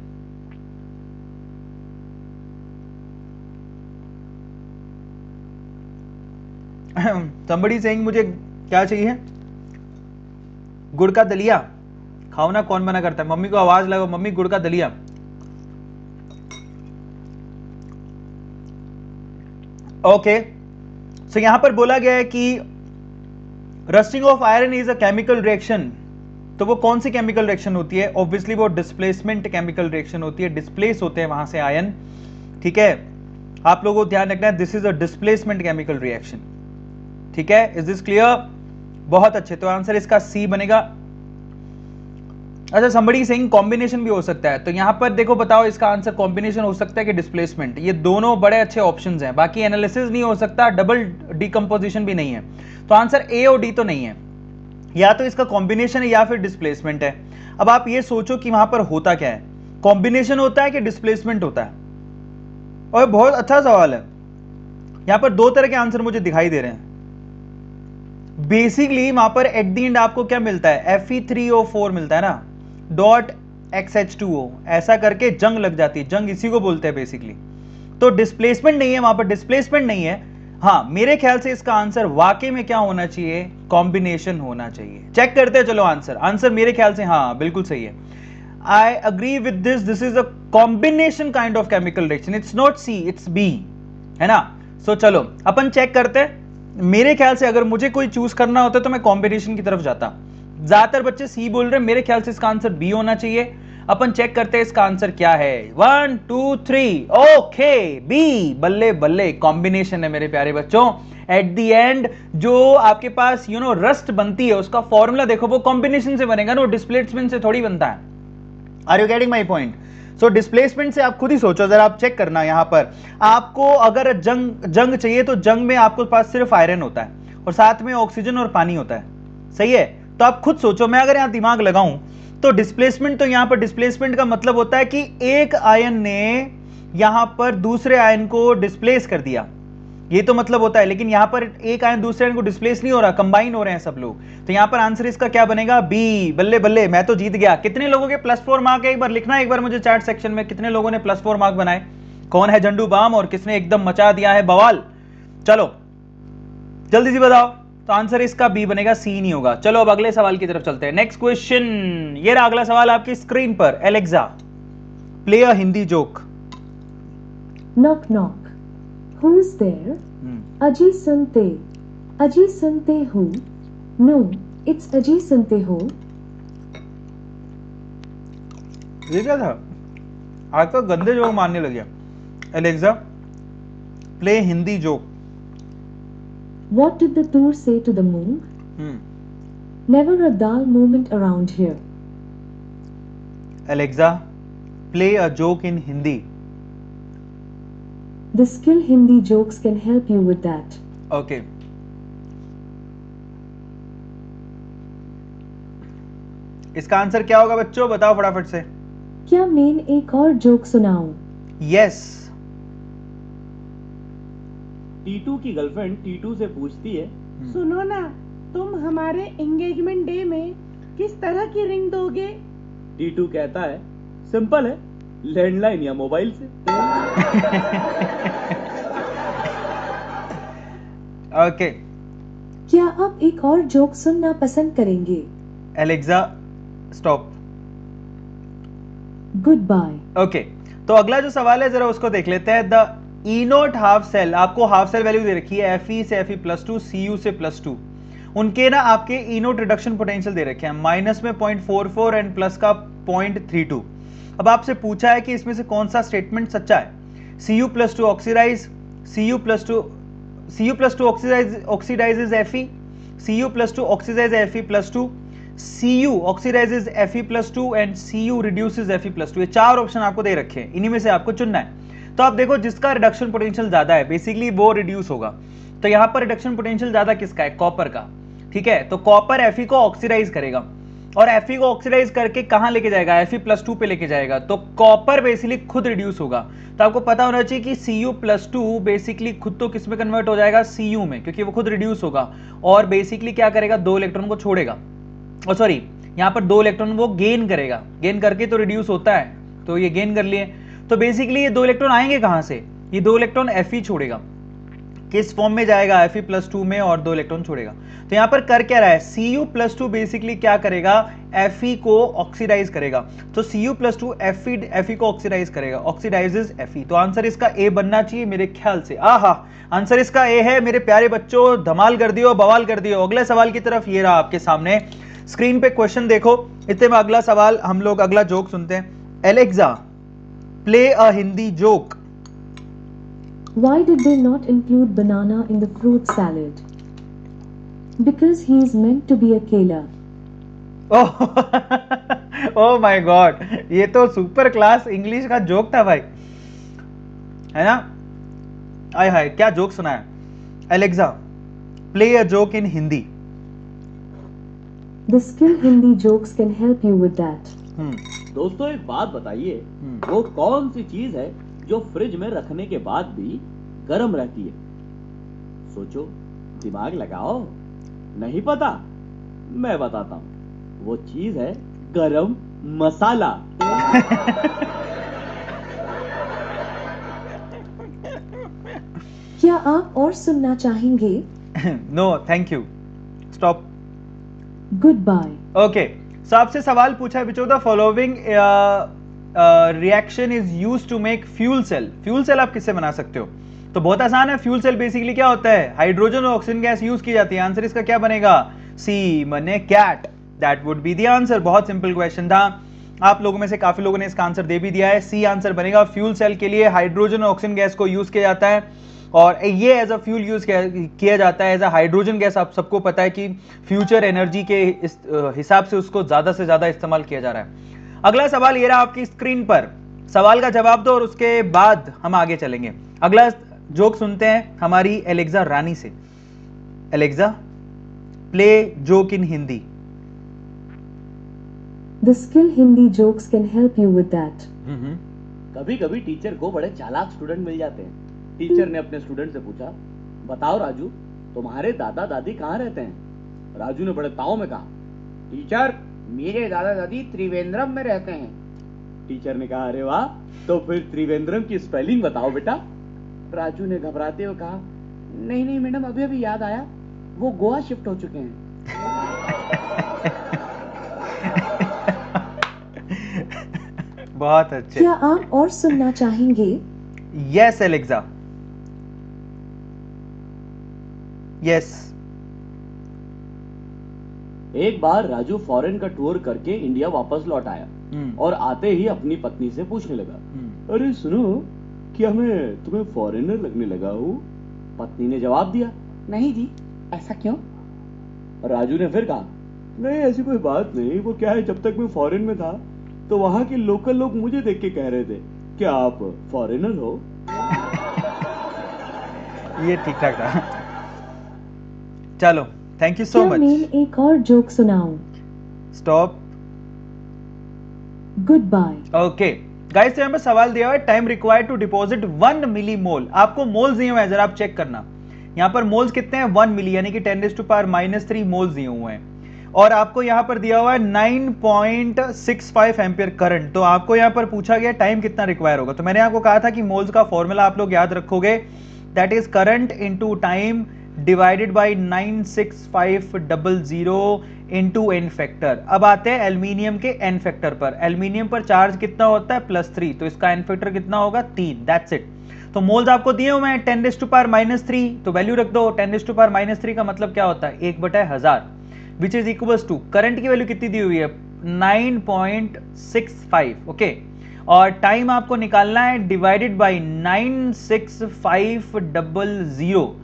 somebody saying मुझे क्या चाहिए? गुड़ का दलिया खाओ ना, कौन मना करता है? मम्मी को आवाज लगाओ, मम्मी गुड़ का दलिया। ओके, सो यहां पर बोला गया है कि rusting of iron is a chemical reaction. तो वो कौन सी केमिकल रिएक्शन होती है? ऑब्वियसली वो डिस्प्लेसमेंट केमिकल रिएक्शन होती है, डिस्प्लेस होते हैं वहां से आयन। ठीक है, आप लोगों को ध्यान रखना है, this is a displacement chemical reaction. ठीक है, इज दिस क्लियर? बहुत अच्छे, तो आंसर इसका सी बनेगा। अच्छा, somebody सेइंग कॉम्बिनेशन भी हो सकता है, तो यहां पर देखो बताओ इसका आंसर कॉम्बिनेशन हो सकता है कि डिस्प्लेसमेंट? ये दोनों बड़े अच्छे ऑप्शंस हैं, बाकी एनालिसिस नहीं हो सकता, डबल डिकम्पोजिशन भी नहीं है, तो आंसर ए और डी तो नहीं है, या तो इसका कॉम्बिनेशन है या फिर डिस्प्लेसमेंट है। अब आप ये सोचो कि वहां पर होता क्या है, कॉम्बिनेशन होता है कि डिस्प्लेसमेंट होता है? और बहुत अच्छा सवाल है, यहां पर दो तरह के आंसर मुझे दिखाई दे रहे हैं। बेसिकली वहां पर एट द एंड आपको क्या मिलता है? Fe3O4 मिलता है ना, डॉट XH2O, ऐसा करके जंग लग जाती है, जंग इसी को बोलते हैं बेसिकली। तो डिस्प्लेसमेंट नहीं है वहां पर, डिस्प्लेसमेंट नहीं है। हाँ, मेरे ख्याल से इसका आंसर वाकई में क्या होना चाहिए? कॉम्बिनेशन होना चाहिए। चेक करते हैं, चलो आंसर, आंसर मेरे ख्याल से हाँ बिल्कुल सही है। I agree with this, this is a combination kind of chemical reaction, it's not C, it's B, है ना। सो चलो अपन चेक करते हैं। मेरे ख्याल से अगर मुझे कोई चूज करना होता तो मैं कॉम्बिनेशन की तरफ जाता, ज्यादातर बच्चे सी बोल रहे हैं, मेरे ख्याल से इसका आंसर बी होना चाहिए। अपन चेक करते हैं इसका आंसर क्या है, 1 2 3, ओके बी, बल्ले बल्ले, कॉम्बिनेशन है मेरे प्यारे बच्चों। एट द एंड जो आपके पास रस्ट बनती है, उसका फॉर्मूला देखो, वो कॉम्बिनेशन से बनेगा ना, डिस्प्लेसमेंट से थोड़ी बनता है। Are you getting my point? So displacement से आप खुद ही सोचो, जरा आप चेक करना, यहां पर आपको अगर जंग चाहिए तो जंग में आपके पास सिर्फ आयरन होता है और साथ में ऑक्सीजन और पानी होता है, सही है? तो आप खुद सोचो, मैं अगर यहां दिमाग लगाऊं तो डिस्प्लेसमेंट, तो यहां पर डिस्प्लेसमेंट का मतलब होता है कि एक आयन ने यहां पर दूसरे आयन को डिस्प्लेस कर दिया, ये तो मतलब होता है। लेकिन यहां पर एक आयन दूसरे आयन को डिस्प्लेस नहीं हो रहा, कंबाइन हो रहे हैं सब लोग, तो यहां पर आंसर इसका क्या बनेगा? बी। बल्ले बल्ले, मैं तो जीत गया। कितने लोगों के +4 मार्क है? एक बार लिखना, एक बार मुझे चैट सेक्शन में, कितने लोगों ने +4 मार्क बनाए? कौन है झंडू बाम और किसने एकदम मचा दिया है बवाल? चलो जल्दी से बताओ, तो आंसर इसका बी बनेगा, सी नहीं होगा। चलो अब अगले सवाल की तरफ चलते हैं। नेक्स्ट क्वेश्चन, ये रहा अगला सवाल आपकी स्क्रीन पर। Alexa play a Hindi joke. Knock knock. Who's there? अजी सुनते हो? No, it's अजी सुनते हो। ये क्या था? आज तो गंदे जोक मारने लगे। Alexa play Hindi joke. What did the tour say to the moon? Never a dull moment around here. Alexa play a joke in Hindi. The skill Hindi jokes can help you with that. Okay, इसका answer क्या होगा बच्चों? बताओ फटाफट से। क्या मैं एक और जोक सुनाऊं? यस। टीटू की गर्लफ्रेंड टीटू से पूछती है, सुनो ना, तुम हमारे एंगेजमेंट डे में किस तरह की रिंग दोगे? टीटू कहता है, सिंपल है, लैंडलाइन या मोबाइल से। ओके, क्या आप एक और जोक सुनना पसंद करेंगे? Alexa stop. Good bye. Okay, तो अगला जो सवाल है जरा उसको देख लेते हैं। The E naught half cell, आपको हाफ सेल वैल्यू दे रखी है, Fe से Fe+2, Cu से +2, उनके ना आपके ई नोट रिडक्शन पोटेंशियल दे रखे हैं, माइनस में 0.44 एंड प्लस का 0.32। अब आपसे पूछा है कि इसमें से कौन सा स्टेटमेंट सच्चा है? Cu+2 oxidize, Cu+2 oxidizes Fe, Cu+2 oxidize Fe+2, Cu oxidizes Fe+2 and Cu reduces Fe+2। ये चार ऑप्शन आपको दे रखे हैं, इन्हीं में से आपको चुनना है। तो आप देखो जिसका रिडक्शन पोटेंशियल ज्यादा है बेसिकली वो रिड्यूस होगा। तो यहां पर रिडक्शन पोटेंशियल ज्यादा किसका है? कॉपर का। ठीक है, तो कॉपर Fe को ऑक्सीडाइज करेगा और Fe को ऑक्सीडाइज करके कहां लेके जाएगा? Fe+2 पे लेके जाएगा। तो कॉपर बेसिकली खुद रिड्यूस होगा। तो आपको पता होना चाहिए कि Cu+2 बेसिकली खुद तो किस में कन्वर्ट हो जाएगा? Cu में, क्योंकि वो खुद रिड्यूस होगा और बेसिकली क्या करेगा? 2 इलेक्ट्रॉन को छोड़ेगा। और सॉरी, यहां पर 2 इलेक्ट्रॉन वो गेन करेगा, गेन करके तो रिड्यूस होता है, तो ये गेन कर लिए। तो बेसिकली ये 2 इलेक्ट्रॉन आएंगे कहां से? ये 2 इलेक्ट्रॉन Fe छोड़ेगा, किस फॉर्म में जाएगा? Fe+2 में, और 2 इलेक्ट्रॉन छोड़ेगा। तो यहां पर कर क्या रहा है? Cu+2 बेसिकली क्या करेगा? Fe को ऑक्सीडाइज करेगा। तो Cu+2 Fe को ऑक्सीडाइज करेगा, ऑक्सीडाइजेस Fe। तो आंसर इसका ए बनना चाहिए मेरे ख्याल से। आहा, आंसर इसका ए है मेरे प्यारे बच्चों, धमाल कर दियो, बवाल कर दियो। अगले सवाल की तरफ ये रहा आपके सामने, स्क्रीन पे क्वेश्चन देखो। इतने में अगला सवाल हम लोग अगला जोक सुनते हैं। Alexa, play a Hindi joke. Why did they not include banana in the fruit salad? Because he is meant to be a kela. Oh my God, ये तो सुपर क्लास इंग्लिश का जोक था भाई, है ना? आय हाय, क्या जोक सुना है। Alexa, play a joke in Hindi. The skill Hindi jokes can help you with that. दोस्तों एक बात बताइए, वो कौन सी चीज है जो फ्रिज में रखने के बाद भी गर्म रहती है? सोचो, दिमाग लगाओ। नहीं पता? मैं बताता हूं, वो चीज है गरम मसाला। क्या आप और सुनना चाहेंगे? No thank you, stop. Goodbye. Okay, so आपसे सवाल पूछा है, which of the following reaction is used to make fuel cell. Fuel cell आप किससे बना सकते हो? तो बहुत आसान है, फ्यूल सेल बेसिकली क्या होता है? हाइड्रोजन और ऑक्सीजन गैस यूज की जाती है। आंसर इसका क्या बनेगा? सी मने cat, that would be the answer. बहुत सिंपल क्वेश्चन था, आप लोगों में से काफी लोगों ने इसका आंसर दे भी दिया है। सी आंसर बनेगा। फ्यूल सेल के लिए हाइड्रोजन और ऑक्सीजन गैस को यूज किया जाता है और ये एज अ फ्यूल यूज किया जाता है। एज अ हाइड्रोजन गैस आप सबको पता है कि फ्यूचर एनर्जी के हिसाब से उसको ज्यादा से ज्यादा इस्तेमाल किया जा रहा है। अगला सवाल ये रहा आपकी स्क्रीन पर, सवाल का जवाब दो और उसके बाद हम आगे चलेंगे। अगला जोक सुनते हैं हमारी एलेक्सा रानी से। Alexa, play joke in Hindi. The skill Hindi jokes can help you with that. कभी कभी टीचर को बड़े चालाक स्टूडेंट मिल जाते हैं। टीचर ने अपने स्टूडेंट से पूछा, बताओ राजू, तुम्हारे दादा दादी कहाँ रहते हैं? राजू ने बड़े ताव में कहा, टीचर, मेरे दादा दादी त्रिवेंद्रम में रहते हैं। टीचर ने कहा, अरे वाह, तो फिर त्रिवेंद्रम की स्पेलिंग बताओ बेटा। राजू ने घबराते हुए कहा, नहीं नहीं मैडम, अभी अभी याद आया, वो गोवा शिफ्ट हो चुके हैं। बहुत अच्छे। क्या आप और सुनना चाहेंगे? Yes Alexa, yes. एक बार राजू फॉरेन का टूर करके इंडिया वापस लौट आया और आते ही अपनी पत्नी से पूछने लगा, अरे सुनो, क्या मैं तुम्हें फॉरेनर लगने लगा हूँ? पत्नी ने जवाब दिया, नहीं जी, ऐसा क्यों? राजू ने फिर कहा, नहीं ऐसी कोई बात नहीं, वो क्या है, जब तक मैं फॉरेन में था तो वहां के लोकल लोग मुझे देख के कह रहे थे, क्या आप फॉरेनर हो? ये ठीक ठाक था। चलो, थैंक यू सो क्या मच। मैं एक और जोक सुनाऊं? Stop. Good bye. Okay guys, यहाँ पे सवाल दिया हुआ है, time required to deposit 1 milli mole. आपको मोल्स दिए हुए हैं, जरा आप चेक करना। यहाँ पर मोल्स कितने हैं? 1 मिली, यानी कि 10⁻³ मोल्स दिए हुए हैं। और आपको यहाँ पर दिया हुआ है 9.65 एम्पियर करंट। तो आपको यहाँ पर पूछा गया टाइम कितना रिक्वायर होगा। तो मैंने आपको कहा था कि मोल्स का फॉर्मूला आप लोग याद रखोगे, that is current into time divided by 96500 into N factor. अब आते हैं एल्यूमिनियम के एन फैक्टर पर। एल्यूमिनियम पर चार्ज कितना होता है? +3, तो इसका एन फैक्टर कितना होगा? 3। That's it. तो मोल्स आपको दिए हुए हैं 10⁻³ तो वैल्यू रख दो। 10⁻³ का मतलब क्या होता है? 1/1000, which is equals to, current की वैल्यू कितनी दी हुई है? 9.65। ओके, और टाइम आपको निकालना है divided by 96500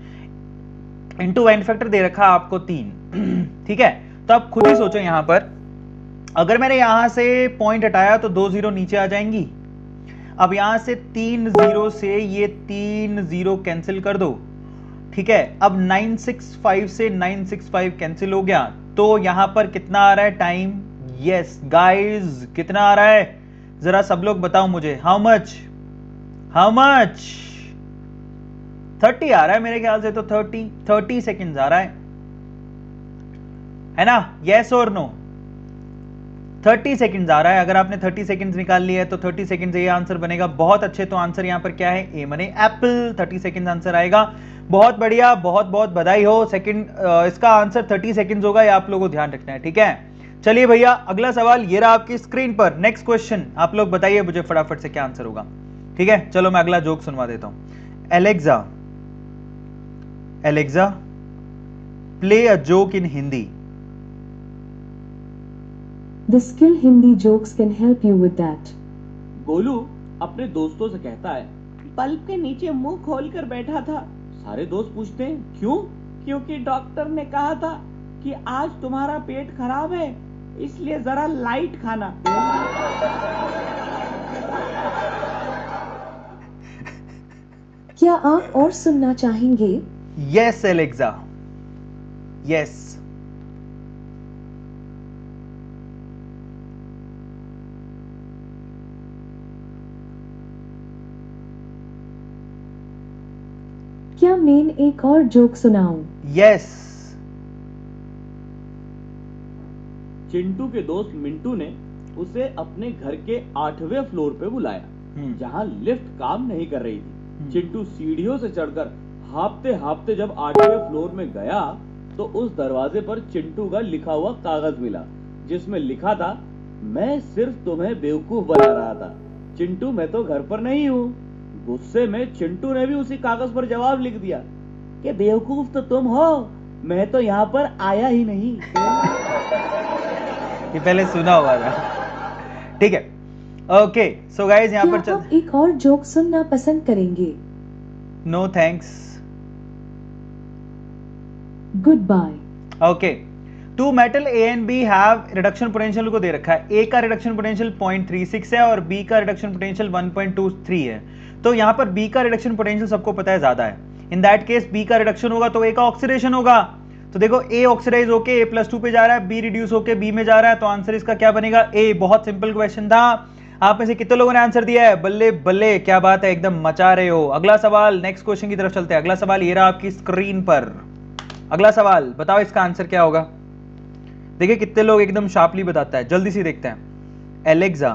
into N factor दे रखा आपको 3। ठीक है, तो तो आप खुद ही सोचो यहां पर, अगर मैंने यहां से पॉइंट हटाया तो 2 जीरो नीचे आ जाएंगी। अब यहां से 3 जीरो से ये 3 जीरो कैंसिल कर दो, ठीक है। अब 965 से 965 कैंसिल हो गया, तो यहां पर कितना आ रहा है टाइम? यस गाइस, कितना आ रहा है जरा सब लोग बताओ मुझे, हाउ मच 30 आ रहा है मेरे ख्याल से, तो 30 सेकेंड्स आ रहा है ना? यस और नो? 30 सेकेंड्स आ रहा है। अगर आपने 30 सेकेंड्स निकाल लिया है तो 30 सेकेंड्स ये आंसर बनेगा। बहुत अच्छे, तो आंसर यहां पर क्या है? ए मने एप्पल। 30 सेकेंड्स आंसर आएगा। बहुत बढ़िया, बहुत बहुत बधाई हो। सेकंड इसका आंसर 30 सेकेंड्स होगा, ये आप लोगों को ध्यान रखना है, ठीक है। चलिए भैया, अगला सवाल ये रहा आपकी स्क्रीन पर। नेक्स्ट क्वेश्चन आप लोग बताइए मुझे फटाफट से क्या आंसर होगा, ठीक है। चलो मैं अगला जोक सुनवा देता हूं। Alexa play a joke in Hindi. The skill Hindi jokes can help you with that. Golu अपने दोस्तों से कहता है, बल्ब के नीचे मुंह खोलकर बैठा था। सारे दोस्त पूछते हैं क्यों? क्योंकि डॉक्टर ने कहा था कि आज तुम्हारा पेट खराब है, इसलिए जरा लाइट खाना। क्या आप और सुनना चाहेंगे? Yes Alexa, yes. क्या मैं एक और जोक सुनाऊं? यस। चिंटू के दोस्त मिंटू ने उसे अपने घर के 8वें फ्लोर पे बुलाया, जहां लिफ्ट काम नहीं कर रही थी। चिंटू सीढ़ियों से चढ़कर हांफते हांफते जब 8वें फ्लोर में गया तो उस दरवाजे पर चिंटू का लिखा हुआ कागज मिला, जिसमें लिखा था, मैं सिर्फ तुम्हें बेवकूफ बना रहा था चिंटू, मैं तो घर पर नहीं हूँ। गुस्से में चिंटू ने भी उसी कागज पर जवाब लिख दिया कि बेवकूफ तो तुम हो, मैं तो यहाँ पर आया ही नहीं। ये पहले सुना हुआ था, ठीक है। ओके सो गाइस, यहाँ पर क्या आप एक और जोक सुनना पसंद करेंगे? No thanks, good bye. Okay. Two metal A and B have reduction potential को दे रखा है। ए का रिडक्शन पोटेंशियल 0.36 है और बी का रिडक्शन पोटेंशियल 1.23 है। तो यहां पर बी का रिडक्शन पोटेंशियल सबको पता है ज्यादा है। इन दैट केस बी का रिडक्शन होगा तो ए का ऑक्सीडेशन होगा। तो देखो ए ऑक्सीडाइज होके A+2 पे जा रहा है, बी रिड्यूस होके बी में जा रहा है, तो आंसर इसका क्या बनेगा? ए। बहुत सिंपल क्वेश्चन था। आप में से कितने लोगों ने आंसर दिया है? बल्ले बल्ले, क्या बात है, एकदम मचा रहे हो। अगला सवाल, नेक्स्ट क्वेश्चन की तरफ चलते हैं। अगला सवाल ये रहा आपकी स्क्रीन पर। अगला सवाल बताओ इसका आंसर क्या होगा। देखिए कितने लोग एकदम शार्पली बताता है, जल्दी से देखते हैं। Alexa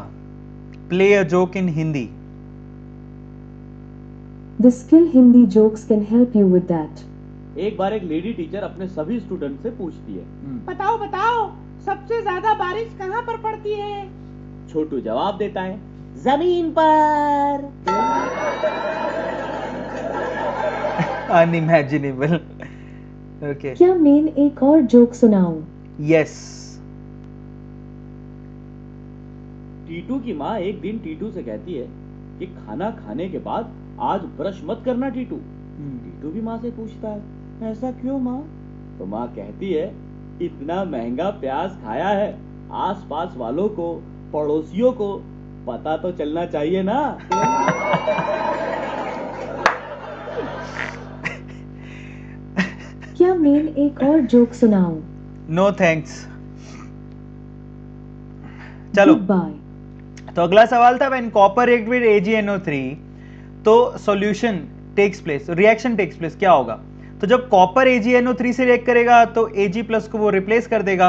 play a joke in Hindi. The skill Hindi jokes can help you with that. एक बार एक लेडी टीचर अपने सभी स्टूडेंट से पूछती है, बताओ बताओ, सबसे ज्यादा बारिश कहाँ पर पड़ती है? छोटू जवाब देता है, जमीन पर। अनइमेजिनेबल। ओके, क्या मैं एक और जोक सुनाऊं? यस। टीटू की माँ एक दिन टीटू से कहती है कि खाना खाने के बाद आज ब्रश मत करना टीटू। टीटू भी माँ से पूछता है, ऐसा क्यों माँ? तो माँ कहती है, इतना महंगा प्याज खाया है, आसपास वालों को, पड़ोसियों को पता तो चलना चाहिए ना। क्या मैं एक और जोक सुनाऊं? नो थैंक्स, चलो। Good bye. तो अगला सवाल था, when copper react with AgNO3 तो solution takes place, reaction takes place, क्या होगा? तो जब कॉपर AgNO3 से रिएक्ट करेगा तो Ag+ को वो रिप्लेस कर देगा।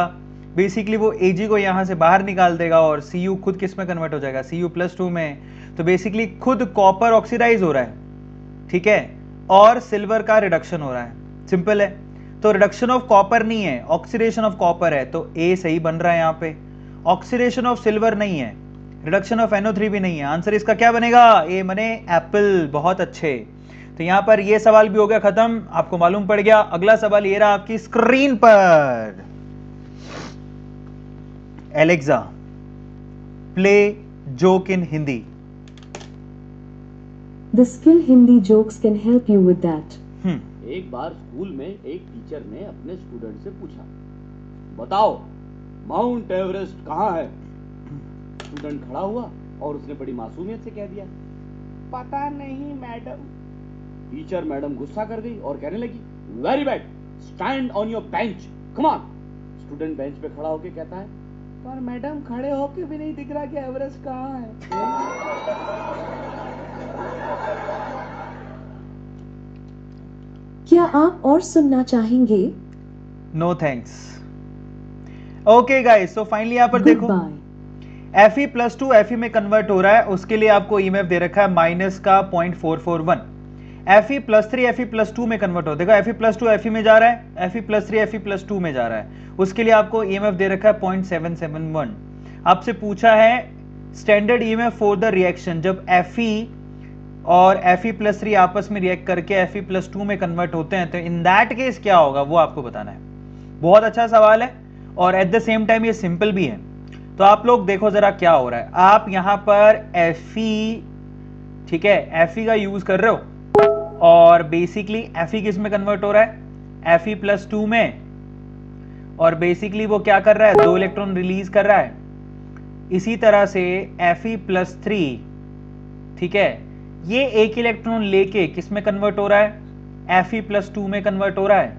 बेसिकली वो Ag को यहां से बाहर निकाल देगा और Cu खुद किस में कन्वर्ट हो जाएगा? Cu+2 में। तो बेसिकली खुद कॉपर ऑक्सीडाइज हो रहा है, ठीक है, और सिल्वर का रिडक्शन हो रहा है। सिंपल है। तो रिडक्शन ऑफ कॉपर नहीं है, ऑक्सीडेशन ऑफ कॉपर है, तो ए सही बन रहा है यहाँ पे। ऑक्सीडेशन ऑफ सिल्वर नहीं है, रिडक्शन ऑफ NO3 भी नहीं है। आंसर इसका क्या बनेगा? ए मने एप्पल। बहुत अच्छे। तो यहां पर ये सवाल भी हो गया खत्म, आपको मालूम पड़ गया। अगला सवाल ये रहा आपकी स्क्रीन पर। Alexa play joke in Hindi. The skill Hindi jokes can help you with that. एक बार स्कूल में एक टीचर ने अपने स्टूडेंट से पूछा, बताओ माउंट एवरेस्ट कहाँ है? स्टूडेंट खड़ा हुआ और उसने बड़ी मासूमियत से कह दिया, पता नहीं मैडम। टीचर मैडम गुस्सा कर गई और कहने लगी, very bad, stand on your bench, come on. Student bench पे खड़ा होकर कहता है, पर मैडम खड़े होके भी नहीं दिख रहा कि एवरेस्ट कहाँ है। क्या आप और सुनना चाहेंगे? No thanks. Okay guys, so finally यहाँ पर गुड देखो bye. Fe plus two Fe में कन्वर्ट हो रहा है, उसके लिए आपको ईएमएफ दे रखा है माइनस का 0.441। Fe plus three Fe plus to में कन्वर्ट हो, देखो Fe प्लस टू Fe में जा रहा है, Fe plus three Fe plus to में जा रहा है, उसके लिए आपको ईएमएफ दे रखा है 0.771। आपसे पूछा है standard EMF for the reaction जब Fe और Fe प्लस थ्री आपस में रिएक्ट करके Fe प्लस टू में कन्वर्ट होते हैं, तो इन दैट केस क्या होगा वो आपको बताना है। बहुत अच्छा सवाल है और एट द सेम टाइम ये सिंपल भी है। तो आप लोग देखो जरा क्या हो रहा है, आप यहां पर Fe, ठीक है, Fe का यूज कर रहे हो और बेसिकली Fe किस में कन्वर्ट हो रहा है, Fe प्लस टू में, और बेसिकली वो क्या कर रहा है, 2 इलेक्ट्रॉन रिलीज कर रहा है। इसी तरह से Fe प्लस थ्री, ठीक है, ये 1 इलेक्ट्रॉन लेके किस में कन्वर्ट हो रहा है, Fe प्लस टू में कन्वर्ट हो रहा है।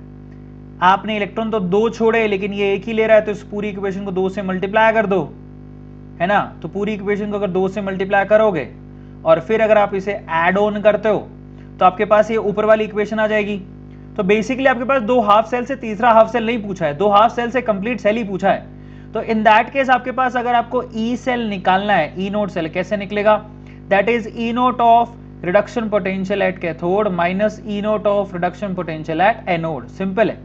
आपने इलेक्ट्रॉन तो 2 छोड़े लेकिन ये 1 ही ले रहा है, तो इस पूरी इक्वेशन को 2 से मल्टीप्लाई कर दो, है ना। तो पूरी इक्वेशन को अगर 2 से मल्टीप्लाई करोगे और फिर अगर आप इसे ऐड ऑन करते हो तो आपके पास ये ऊपर वाली इक्वेशन आ जाएगी। तो बेसिकली आपके पास 2 हाफ सेल से तीसरा हाफ सेल नहीं पूछा है, 2 हाफ सेल से कंप्लीट सेल ही पूछा है। तो इन दैट केस आपके पास अगर आपको ई सेल निकालना है, ई नोट सेल कैसे निकलेगा, that is E naught of reduction potential at cathode minus E naught of reduction potential at anode. Simple है,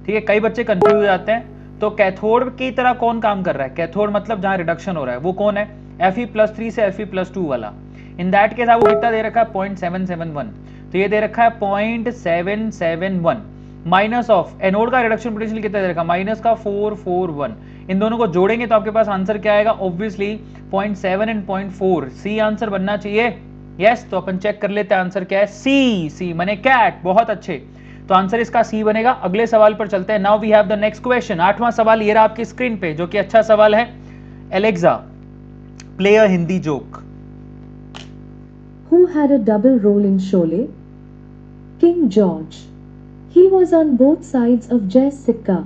ठीक है। कई बच्चे कंफ्यूज हो जाते हैं। तो कैथोड की तरह कौन काम कर रहा है, कैथोड मतलब जहां रिडक्शन हो रहा है वो कौन है, Fe प्लस थ्री से Fe प्लस टू वाला। इन दैट केस आपको कितना दे रखा है, 0.771। तो ये दे रखा है 0.771 माइनस ऑफ एनोड का रिडक्शन पोटेंशियल कितना दे रखा है, माइनस का 441। इन दोनों को जोड़ेंगे तो आपके पास आंसर क्या आएगा, ऑब्वियसली 0.7 एंड 0.4, सी आंसर बनना चाहिए। यस, तो अपन चेक कर लेते हैं आंसर क्या है, सी, सी माने कैट। बहुत अच्छे, तो आंसर इसका सी बनेगा। अगले सवाल पर चलते हैं। Now we have the next question. 8वां सवाल ये रहा आपकी स्क्रीन पे, जो कि अच्छा सवाल है। Alexa, play a Hindi joke. Who had a double role in Sholay? King George. He was on both sides of Jai Sikka.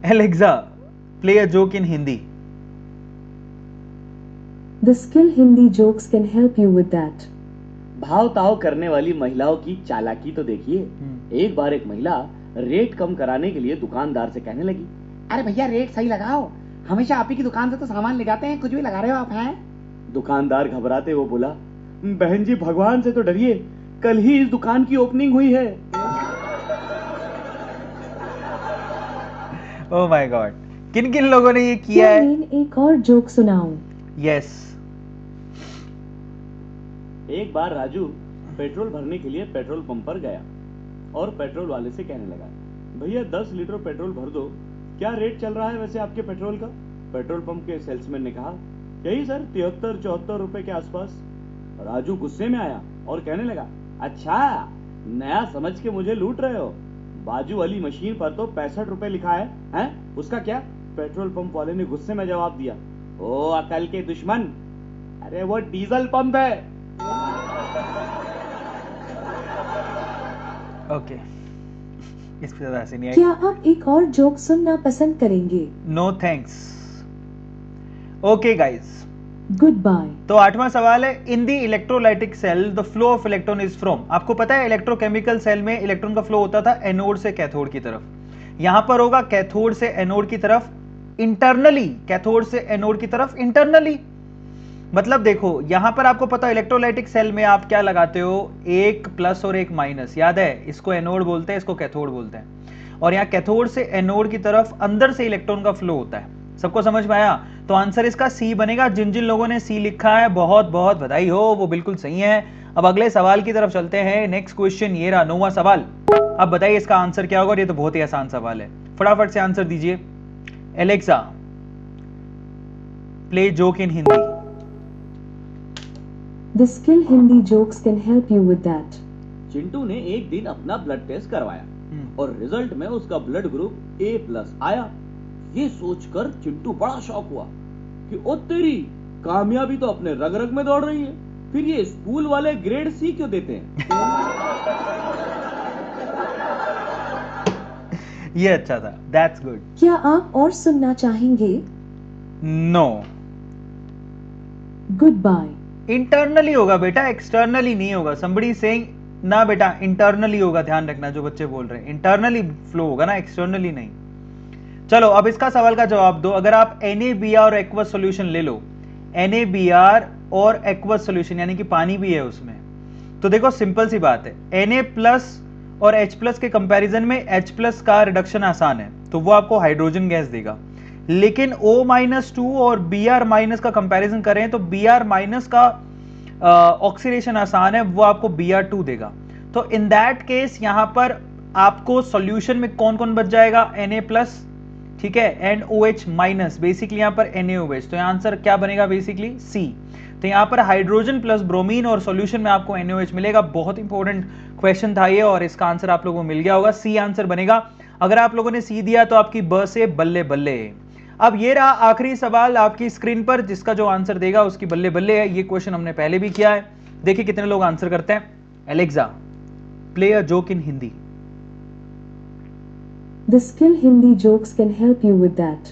Alexa, play a joke in Hindi. The skill Hindi jokes can help you with that. भाव ताव करने वाली महिलाओं की चालाकी तो देखिए। एक बार एक महिला रेट कम कराने के लिए दुकानदार से कहने लगी, अरे भैया रेट सही लगाओ, हमेशा आप ही की दुकान से तो सामान ले जाते हैं, कुछ भी लगा रहे हो आप हैं। दुकानदार घबराते हुए बोला, बहन जी भगवान से तो डरिए, कल ही इस दुकान की ओपनिंग हुई है। ओह माय गॉड, किन किन लोगों ने ये किया क्या है? मैं एक और जोक सुनाऊं? यस। एक बार राजू पेट्रोल भरने के लिए पेट्रोल पंप पर गया और पेट्रोल वाले से कहने लगा, भैया 10 लीटर पेट्रोल भर दो, क्या रेट चल रहा है वैसे आपके पेट्रोल का? पेट्रोल पंप के सेल्समैन ने कहा, यही सर 73-74 रुपए के आसपास। राजू गुस्से में आया और कहने लगा, अच्छा नया समझ के मुझे लूट रहे हो, बाजू वाली मशीन पर तो 65 रुपए लिखा है, हैं? उसका क्या? पेट्रोल पंप वाले ने गुस्से में जवाब दिया, ओ अकल के दुश्मन, अरे वो डीजल पंप है। ओके, इस पे ज्यादा हंसी नहीं आई। क्या आप एक और जोक सुनना पसंद करेंगे? No thanks. Okay guys, good bye. तो 8वां सवाल है, in the electrolytic cell the flow of electron is from. आपको पता है इलेक्ट्रोकेमिकल सेल में इलेक्ट्रॉन का फ्लो होता था एनोड से कैथोड की तरफ। यहां पर होगा कैथोड से एनोड की तरफ इंटरनली, कैथोड से एनोड की तरफ इंटरनली। मतलब देखो यहां पर आपको पता है इलेक्ट्रोलाइटिक सेल में आप क्या लगाते हो, एक प्लस और एक माइनस, याद है? इसको एनोड बोलते हैं, इसको कैथोड बोलते हैं। और यहाँ कैथोड से एनोड की तरफ अंदर से इलेक्ट्रॉन का फ्लो होता है। सबको समझ में आया? तो आंसर इसका सी बनेगा। जिन जिन लोगों ने सी लिखा है बहुत बहुत बधाई हो, वो बिल्कुल सही है। अब अगले सवाल की तरफ चलते हैं। नेक्स्ट क्वेश्चन ये रहा 9वां सवाल। अब बताइए इसका आंसर क्या होगा। ये तो बहुत ही आसान सवाल है, फटाफट से आंसर दीजिए। Alexa, play joke in Hindi. The skill Hindi jokes can help you with that. Chintu ने एक दिन अपना ब्लड टेस्ट करवाया और रिजल्ट में उसका ब्लड ग्रुप A+ आया। ये सोचकर चिंटू बड़ा शॉक हुआ कि ओ तेरी, कामयाबी तो अपने रग रग में दौड़ रही है, फिर ये स्कूल वाले ग्रेड C क्यों देते हैं? ये अच्छा था, दैट्स गुड। क्या आप और सुनना चाहेंगे? No, good bye. इंटरनली होगा बेटा, एक्सटर्नली नहीं होगा। somebody saying ना बेटा, इंटरनली होगा, ध्यान रखना जो बच्चे बोल रहे हैं, इंटरनली फ्लो होगा ना, एक्सटर्नली नहीं। चलो अब इसका सवाल का जवाब दो। अगर आप NaBr और एक्वस सॉल्यूशन ले लो, NaBr और एक्वस सॉल्यूशन यानी कि पानी भी है उसमें, तो देखो सिंपल सी बात है, Na+ और H+ के कंपैरिजन में H+ का रिडक्शन आसान है, तो वो आपको हाइड्रोजन गैस देगा। लेकिन O-2 और Br- का कंपैरिजन करें तो Br- का ऑक्सीडेशन आसान है, वो आपको Br2 देगा। तो इन दैट केस यहां पर आपको सॉल्यूशन में कौन कौन बच जाएगा? Na+, ठीक है, एंड OH-, बेसिकली यहां पर NaOH, तो आंसर क्या बनेगा? Basically C। तो यहां पर हाइड्रोजन प्लस ब्रोमीन और सॉल्यूशन में आपको NaOH मिलेगा। बहुत इंपॉर्टेंट क्वेश्चन था ये, और इसका आंसर आप लोगों को मिल गया होगा, C आंसर बनेगा। अगर आप लोगों ने C दिया तो आपकी ब से बल्ले बल्ले। अब ये रहा आखिरी सवाल आपकी स्क्रीन पर, जिसका जो आंसर देगा उसकी बल्ले बल्ले है। ये क्वेश्चन हमने पहले भी किया है, देखिए कितने लोग आंसर करते हैं। Alexa, play a joke in Hindi. The skill Hindi jokes can help you with that.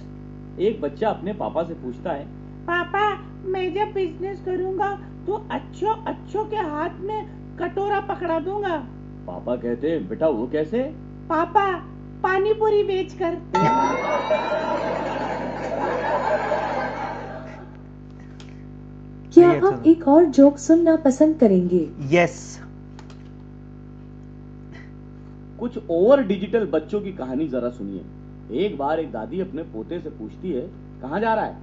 एक बच्चा अपने पापा से पूछता है, पापा, मैं जब बिजनेस करूंगा तो अच्छों अच्छों के हाथ में कटोरा पकड़ा दूंगा। पापा कहते हैं, बेटा वो कैसे? पापा, पानी पूरी बेचकर। क्या ये अच्छा आप था। एक और जोक सुनना पसंद करेंगे? यस, कुछ ओवर डिजिटल बच्चों की कहानी जरा सुनिए। एक बार एक दादी अपने पोते से पूछती है, कहाँ जा रहा है?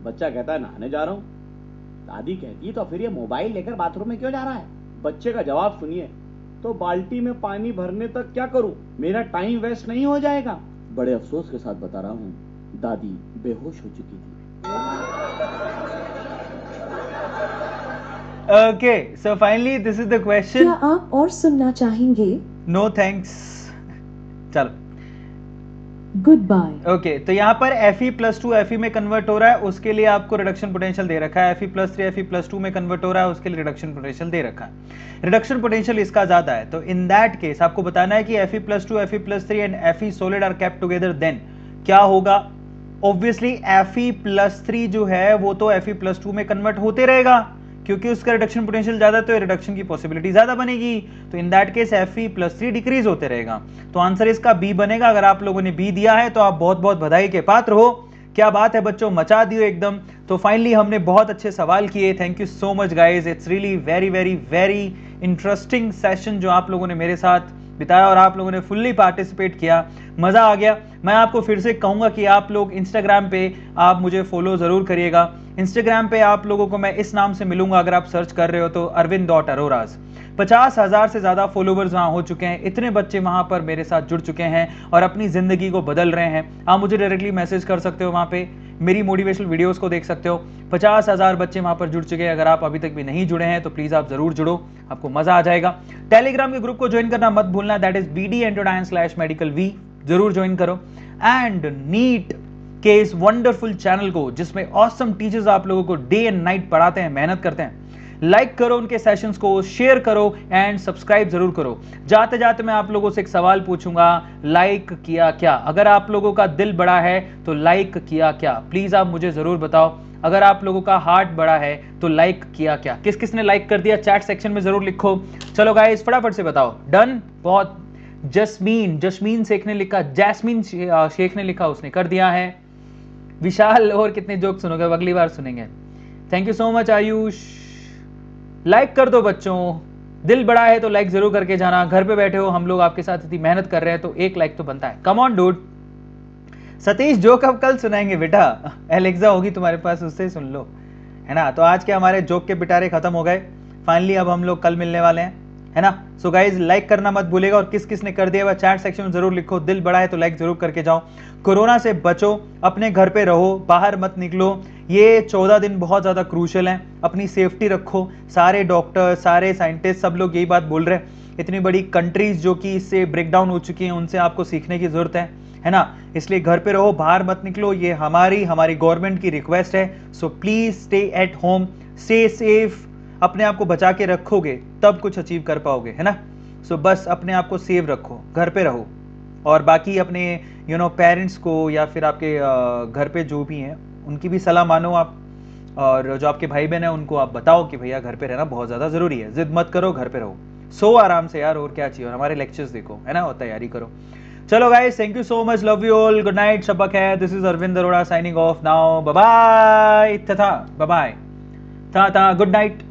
बच्चा कहता है, नहाने जा रहा हूँ। दादी कहती है, तो फिर ये मोबाइल लेकर बाथरूम में क्यों जा रहा है? बच्चे का जवाब सुनिए, तो बाल्टी में पानी भरने तक क्या करूं, मेरा टाइम वेस्ट नहीं हो जाएगा? बड़े अफसोस के साथ बता रहा हूं, दादी बेहोश हो चुकी थी। Okay, so finally this is the क्या क्वेश्चन। आप और सुनना चाहेंगे? नो थैंक्स, चलो। Good bye. ओके, तो यहां पर Fe+2 Fe में कन्वर्ट हो रहा है, उसके लिए आपको रिडक्शन पोटेंशियल दे रखा है। Fe+3 Fe+2 में कन्वर्ट हो रहा है, उसके लिए रिडक्शन पोटेंशियल दे रखा है। रिडक्शन पोटेंशियल इसका ज्यादा है, तो इन दैट केस आपको बताना है कि Fe+2 Fe+3 and Fe solid are kept together, then क्या होगा? ऑब्वियसली Fe+3 जो है वो तो Fe+2 में कन्वर्ट होते रहेगा, क्योंकि उसका रिडक्शन पोटेंशियल ज्यादा, तो रिडक्शन की पॉसिबिलिटी ज्यादा बनेगी। तो in that case Fe+3 decrease होते रहेगा। तो आंसर इसका बी बनेगा। अगर आप लोगों ने बी दिया है तो आप बहुत बहुत बधाई के पात्र हो। क्या बात है बच्चों, मचा दियो एकदम। तो फाइनली हमने बहुत अच्छे सवाल किए। Thank you so much guys, it's really very very very interesting session जो आप लोगों ने मेरे साथ बिताया, और आप लोगों ने फुल्ली पार्टिसिपेट किया, मजा आ गया। मैं आपको फिर से कहूंगा कि आप लोग इंस्टाग्राम पे आप मुझे फॉलो जरूर करिएगा। इंस्टाग्राम पे आप लोगों को मैं इस नाम से मिलूंगा, अगर आप सर्च कर रहे हो तो arvind.aroras। 50,000 से ज्यादा फॉलोवर्स वहां हो चुके हैं। इतने बच्चे वहां पर मेरे साथ जुड़ चुके हैं और अपनी जिंदगी को बदल रहे हैं। आप मुझे डायरेक्टली मैसेज कर सकते हो, वहां पे मेरी मोटिवेशनल वीडियोस को देख सकते हो। 50,000 बच्चे वहां पर जुड़ चुके हैं। अगर आप अभी तक भी नहीं जुड़े हैं तो प्लीज आप जरूर जुड़ो, आपको मजा आ जाएगा। टेलीग्राम के ग्रुप को ज्वाइन करना मत भूलना, दैट इज bd_medical_v, जरूर ज्वाइन करो। एंड नीट के इस वंडरफुल चैनल को, जिसमें ऑसम टीचर्स आप लोगों को डे एंड नाइट पढ़ाते हैं, मेहनत करते हैं, लाइक करो उनके सेशंस को, शेयर करो एंड सब्सक्राइब जरूर करो। जाते जाते मैं आप लोगों से एक सवाल पूछूंगा, लाइक किया क्या? अगर आप लोगों का दिल बड़ा है तो लाइक किया क्या? प्लीज आप मुझे जरूर बताओ। अगर आप लोगों का हार्ट बड़ा है तो लाइक किया क्या? किस किसने लाइक कर दिया चैट सेक्शन में जरूर लिखो। चलो गाइस फटाफट से बताओ। डन, बहुत। जस्मीन शेख ने लिखा, जैस्मीन शेख ने लिखा, उसने कर दिया है। विशाल, और कितने जोक सुनोगे? अगली बार सुनेंगे। Thank you so much Ayush. Like कर दो बच्चों, दिल बड़ा है तो लाइक जरूर करके जाना। घर पे बैठे हो, हम लोग आपके साथ इतनी मेहनत कर रहे हैं तो एक लाइक तो बनता है। Come on dude. Satish joke अब कल सुनाएंगे बेटा, एलेक्सा होगी तुम्हारे पास, उससे सुन लो, है ना। तो आज के हमारे जोक के पिटारे खत्म हो गए फाइनली, अब हम लोग कल मिलने वाले हैं, है ना। सो गाइज लाइक करना मत भूलेगा, और किस किस ने कर दिया वह चैट सेक्शन में जरूर लिखो। दिल बड़ा है तो लाइक जरूर करके जाओ। कोरोना से बचो, अपने घर पे रहो, बाहर मत निकलो। ये 14 दिन बहुत ज्यादा क्रूशल हैं, अपनी सेफ्टी रखो। सारे डॉक्टर, सारे साइंटिस्ट, सब लोग यही बात बोल रहे हैं इतनी बड़ी कंट्रीज जो कि इससे ब्रेक डाउन हो चुकी हैं, उनसे आपको सीखने की जरूरत है ना। इसलिए घर पे रहो, बाहर मत निकलो, ये हमारी गवर्नमेंट की रिक्वेस्ट है। So please stay at home, stay safe, अपने आप को बचा के रखोगे तब कुछ अचीव कर पाओगे, है ना। सो बस अपने आप को सेव रखो, घर पे रहो, और बाकी अपने पेरेंट्स को या फिर आपके घर पे जो भी हैं उनकी भी सलाह मानो आप, और जो आपके भाई बहन है उनको आप बताओ कि भैया घर पे रहना बहुत ज्यादा जरूरी है, जिद मत करो, घर पे रहो, सो आराम से यार, और क्या चाहिए, और हमारे लेक्चर्स देखो, है ना, और तैयारी करो। चलो guys, thank you so much, love you all, good night, शब खैर, this is Arvind Arora signing off now, bye bye, था बाय बाय, था गुड नाइट।